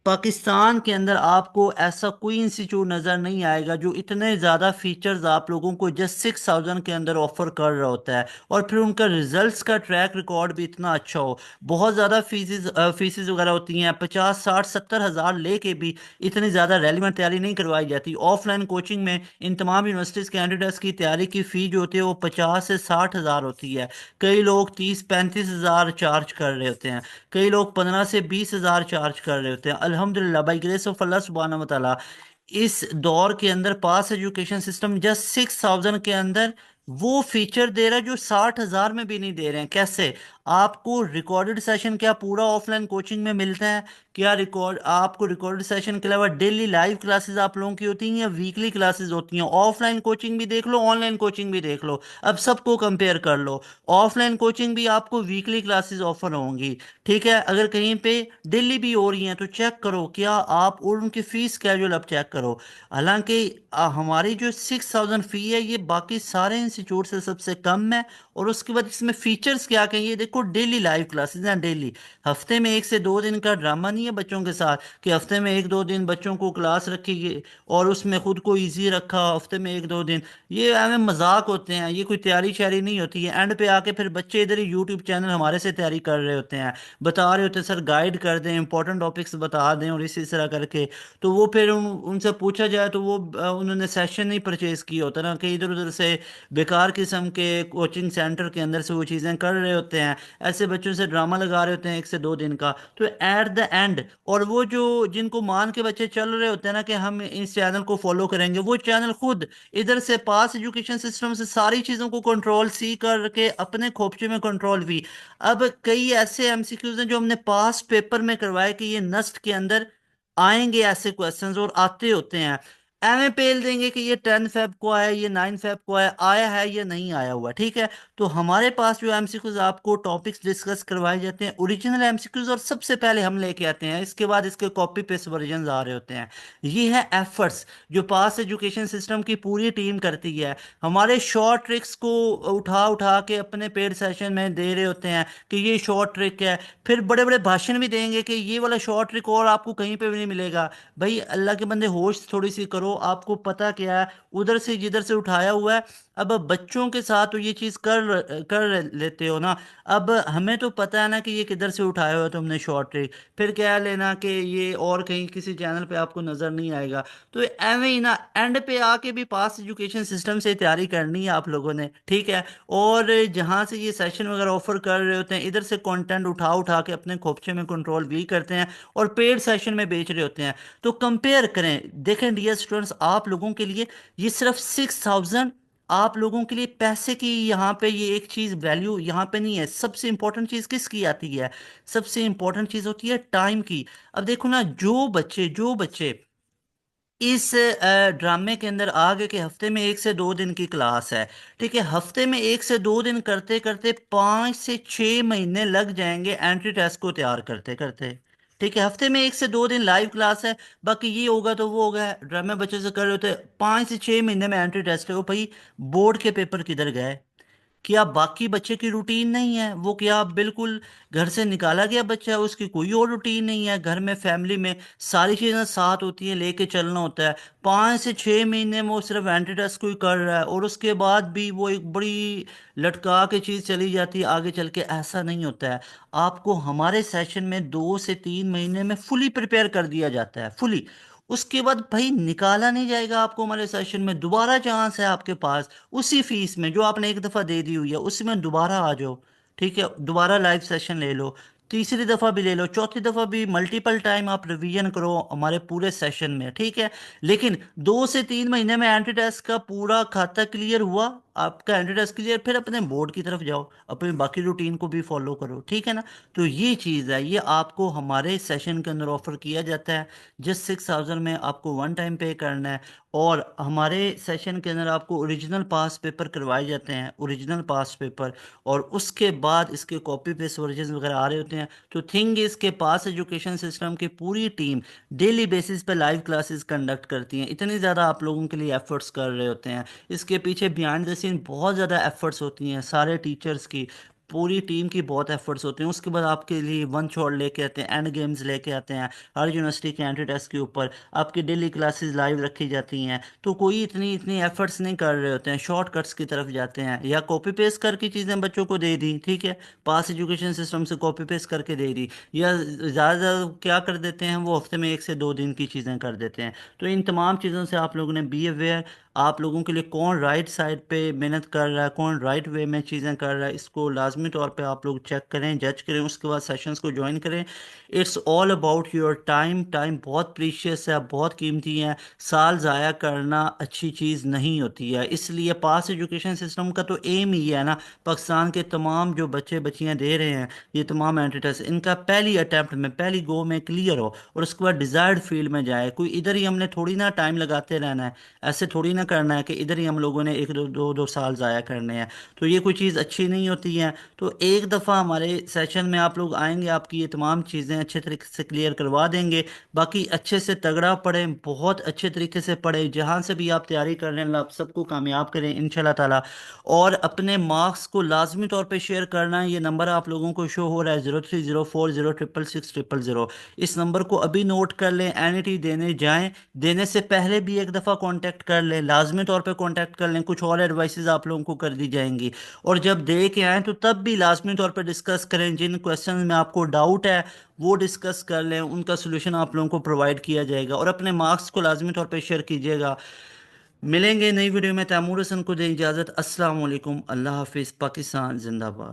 पाकिस्तान के अंदर आपको ऐसा कोई इंस्टीट्यूट नज़र नहीं आएगा जो इतने ज़्यादा फीचर्स आप लोगों को जस्ट 6,000 के अंदर ऑफर कर रहा होता है, और फिर उनका रिजल्ट्स का ट्रैक रिकॉर्ड भी इतना अच्छा हो। बहुत ज़्यादा फीसेस वगैरह होती हैं, 50 60 70 हज़ार लेके भी इतनी ज़्यादा रेलिवेंट तैयारी नहीं करवाई जाती। ऑफलाइन कोचिंग में इन तमाम यूनिवर्सिटीज़ कैंडिडेट्स की तैयारी की फ़ी जो होती है वो 50 से 60 हज़ार होती है। कई लोग 30 35 हज़ार चार्ज कर रहे होते हैं। कई लोग 15 से 20 हज़ार चार्ज कर रहे होते हैं। अल्हम्दुलिल्लाह, बाई ग्रेस ऑफ अल्लाह सुब्हानहू व तआला, इस दौर के अंदर पास एजुकेशन सिस्टम जस्ट 6,000 के अंदर वो फीचर दे रहा है जो 60,000 में भी नहीं दे रहे हैं। कैसे? आपको रिकॉर्डेड सेशन क्या पूरा ऑफलाइन कोचिंग में मिलता है? क्या रिकॉर्ड आपको रिकॉर्डेड सेशन के अलावा डेली लाइव क्लासेस आप लोगों की होती हैं या वीकली क्लासेस होती हैं? ऑफलाइन कोचिंग भी देख लो, ऑनलाइन कोचिंग भी देख लो, अब सबको कंपेयर कर लो। ऑफलाइन कोचिंग भी आपको वीकली क्लासेस ऑफर होंगी, ठीक है? अगर कहीं पे डेली भी हो रही हैं तो चेक करो क्या आप, और उनकी फीस स्केड्यूल अब चेक करो। हालांकि हमारी जो 6,000 फी है ये बाकी सारे इंस्टीट्यूट से सबसे कम है। और उसके बाद इसमें फीचर्स क्या क्या, ये देखो, डेली लाइव क्लासेस हैं। डेली, हफ्ते में 1 से 2 दिन का ड्रामा नहीं है बच्चों के साथ कि हफ्ते में 1 2 दिन बच्चों को क्लास रखी गई और उसमें खुद को इजी रखा हफ्ते में 1 2 दिन। ये हमें मजाक होते हैं, ये कोई तैयारी शैयारी नहीं होती है। एंड पे आके फिर बच्चे इधर ही यूट्यूब चैनल हमारे से तैयारी कर रहे होते हैं, बता रहे होते हैं सर गाइड कर दें, इंपॉर्टेंट टॉपिक्स बता दें, और इसी तरह करके। तो वो फिर उनसे पूछा जाए तो वो उन्होंने सेशन नहीं परचेज किया होता ना, कि इधर उधर से बेकार किस्म के कोचिंग सेंटर के अंदर से वो चीज़ें कर रहे होते हैं। ऐसे बच्चों से ड्रामा लगा रहे होते हैं 1 से 2 दिन का। तो एट द एंड, और वो जो जिनको मान के बच्चे चल रहे होते हैं ना कि हम इस चैनल को फॉलो करेंगे, वो चैनल खुद इधर से पास एजुकेशन सिस्टम से सारी चीज़ों को कंट्रोल सी करके अपने खोपचे में कंट्रोल भी। अब कई ऐसे MCQs हैं जो हमने पास पेपर में करवाए कि ये नस्ट के अंदर आएंगे ऐसे क्वेश्चंस, और आते होते हैं। एमए पेल देंगे कि ये 10 फेब को आया, ये 9 फेब को आया है या नहीं आया हुआ, ठीक है? तो हमारे पास जो MCQs आपको टॉपिक्स डिस्कस करवाए जाते हैं ओरिजिनल MCQs, और सबसे पहले हम लेके आते हैं, इसके बाद इसके कॉपी पेस्ट वर्जन आ रहे होते हैं। ये है एफर्ट्स जो पास एजुकेशन सिस्टम की पूरी टीम करती है। हमारे शॉर्ट ट्रिक्स को उठा उठा के अपने पेड सेशन में दे रहे होते हैं कि ये शॉर्ट ट्रिक है। फिर बड़े बड़े भाषण भी देंगे कि ये वाला शॉर्ट ट्रिक और आपको कहीं पे भी नहीं मिलेगा। भाई अल्लाह के बंदे, होश थोड़ी सी करो। करो, आपको पता क्या है, उधर से जिधर से उठाया हुआ है। अब बच्चों के साथ तो ये चीज़ कर लेते हो ना। अब हमें तो पता है ना कि ये किधर से उठाया हुआ है तुमने शॉर्ट ट्रिक, फिर क्या लेना कि ये और कहीं किसी चैनल पे आपको नज़र नहीं आएगा। तो एवं ही ना, एंड पे आके भी पास एजुकेशन सिस्टम से तैयारी करनी है आप लोगों ने, ठीक है। और जहाँ से ये सेशन वगैरह ऑफर कर रहे होते हैं, इधर से कंटेंट उठा उठा के अपने खोपचे में कंट्रोल भी करते हैं और पेड सेशन में बेच रहे होते हैं। तो कंपेयर करें, देखें डियर स्टूडेंट्स, आप लोगों के लिए ये सिर्फ 6,000 आप लोगों के लिए पैसे की, यहाँ पे ये एक चीज़ वैल्यू यहाँ पे नहीं है। सबसे इंपॉर्टेंट चीज़ किसकी आती है? सबसे इंपॉर्टेंट चीज़ होती है टाइम की। अब देखो ना, जो बच्चे इस ड्रामे के अंदर आगे के हफ्ते में 1 से 2 दिन की क्लास है, ठीक है, हफ्ते में 1 से 2 दिन करते करते 5 से 6 महीने लग जाएंगे एंट्री टेस्ट को तैयार करते करते। ठीक है, हफ्ते में 1 से 2 दिन लाइव क्लास है, बाकी ये होगा तो वो होगा। ड्रामे बच्चे से कर रहे होते 5 से 6 महीने में एंट्री टेस्ट है। वो भाई, बोर्ड के पेपर किधर गए? क्या बाकी बच्चे की रूटीन नहीं है? वो क्या बिल्कुल घर से निकाला गया बच्चा है, उसकी कोई और रूटीन नहीं है? घर में फैमिली में सारी चीज़ें साथ होती हैं, लेके चलना होता है। 5 से 6 महीने में वो सिर्फ एंट्री को ही कर रहा है, और उसके बाद भी वो एक बड़ी लटका के चीज़ चली जाती है आगे चल के। ऐसा नहीं होता है। आपको हमारे सेशन में 2 से 3 महीने में फुली प्रिपेयर कर दिया जाता है, फुली। उसके बाद भाई निकाला नहीं जाएगा आपको हमारे सेशन में। दोबारा चांस है आपके पास, उसी फीस में जो आपने एक दफ़ा दे दी हुई है उसी में दोबारा आ जाओ, ठीक है, दोबारा लाइव सेशन ले लो। तीसरी दफ़ा भी ले लो, चौथी दफ़ा भी, मल्टीपल टाइम आप रिवीजन करो हमारे पूरे सेशन में, ठीक है। लेकिन 2 से 3 महीने में एंट्री टेस्ट का पूरा खाता क्लियर हुआ, आपका एंट्री टेस्ट क्लियर, फिर अपने बोर्ड की तरफ जाओ, अपनी बाकी रूटीन को भी फॉलो करो, ठीक है ना। तो ये चीज़ है, ये आपको हमारे सेशन के अंदर ऑफर किया जाता है। जिस 6,000 में आपको वन टाइम पे करना है, और हमारे सेशन के अंदर आपको ओरिजिनल पास पेपर करवाए जाते हैं, ओरिजिनल पास पेपर। और उसके बाद इसके कॉपी पेस्ट वर्जन वगैरह आ रहे होते हैं। तो थिंग इसके पास एजुकेशन सिस्टम की पूरी टीम डेली बेसिस पे लाइव क्लासेस कंडक्ट करती हैं। इतनी ज़्यादा आप लोगों के लिए एफर्ट्स कर रहे होते हैं, इसके पीछे बिहाइंड द सीन बहुत ज़्यादा एफर्ट्स होती हैं सारे टीचर्स की, पूरी टीम की बहुत एफर्ट्स होते हैं। उसके बाद आपके लिए वन शॉट लेके आते हैं, एंड गेम्स लेके आते हैं। हर यूनिवर्सिटी के एंट्री टेस्ट के ऊपर आपकी डेली क्लासेस लाइव रखी जाती हैं। तो कोई इतनी इतनी एफर्ट्स नहीं कर रहे होते हैं, शॉर्टकट्स की तरफ जाते हैं, या कॉपी पेस्ट करके चीज़ें बच्चों को दे दी, ठीक है, पास एजुकेशन सिस्टम से कॉपी पेस्ट करके दे दी। या ज़्यादा क्या कर देते हैं, वो हफ्ते में 1 से 2 दिन की चीज़ें कर देते हैं। तो इन तमाम चीज़ों से आप लोगों ने बी अवेयर। आप लोगों के लिए कौन राइट साइड पे मेहनत कर रहा है, कौन राइट वे में चीज़ें कर रहा है, इसको लाजमी तौर पे आप लोग चेक करें, जज करें, उसके बाद सेशंस को ज्वाइन करें। It's all about your time. Time बहुत प्रीशियस है, बहुत कीमती है। साल ज़ाया करना अच्छी चीज़ नहीं होती है। इसलिए पास एजुकेशन सिस्टम का तो एम ही है ना, पाकिस्तान के तमाम जो बच्चे बच्चियाँ दे रहे हैं ये तमाम एंट्री टेस्ट, इनका पहली अटैम्प्ट में, पहली गो में क्लियर हो, और उसके बाद डिज़ायर्ड फील्ड में जाए। कोई इधर ही हमने थोड़ी ना टाइम लगाते रहना है, ऐसे थोड़ी ना करना है कि इधर ही हम लोगों ने एक दो दो दो साल ज़ाया करने हैं। तो ये कोई चीज़ अच्छी नहीं होती है। तो एक दफ़ा हमारे सेशन में आप लोग आएंगे, आपकी ये तमाम चीज़ें अच्छे तरीके से क्लियर करवा देंगे। बाकी अच्छे से तगड़ा पढ़ें, बहुत अच्छे तरीके से पढ़ें, जहाँ से भी आप तैयारी कर रहे हैं, अल्लाह आप सबको कामयाब करें इंशाल्लाह ताला। और अपने मार्क्स को लाजमी तौर पे शेयर करना है। ये नंबर आप लोगों को शो हो रहा है, 0304066600। इस नंबर को अभी नोट कर लें, एनईटी देने जाएं, देने से पहले भी एक दफ़ा कांटेक्ट कर लें, लाजमी तौर पे कांटेक्ट कर लें, कुछ और एडवाइसेस आप लोगों को कर दी जाएंगी। और जब दे के आएँ तो तब भी लाजमी तौर पे डिस्कस करें, जिन क्वेश्चन में आपको डाउट है वो डिस्कस कर लें, उनका सोल्यूशन आप लोगों को प्रोवाइड किया जाएगा। और अपने मार्क्स को लाजमी तौर पे शेयर कीजिएगा। मिलेंगे नई वीडियो में। तैमूर हसन को दें इजाज़त। अस्सलाम वालेकुम, अल्लाह हाफिज़, पाकिस्तान जिंदाबाद।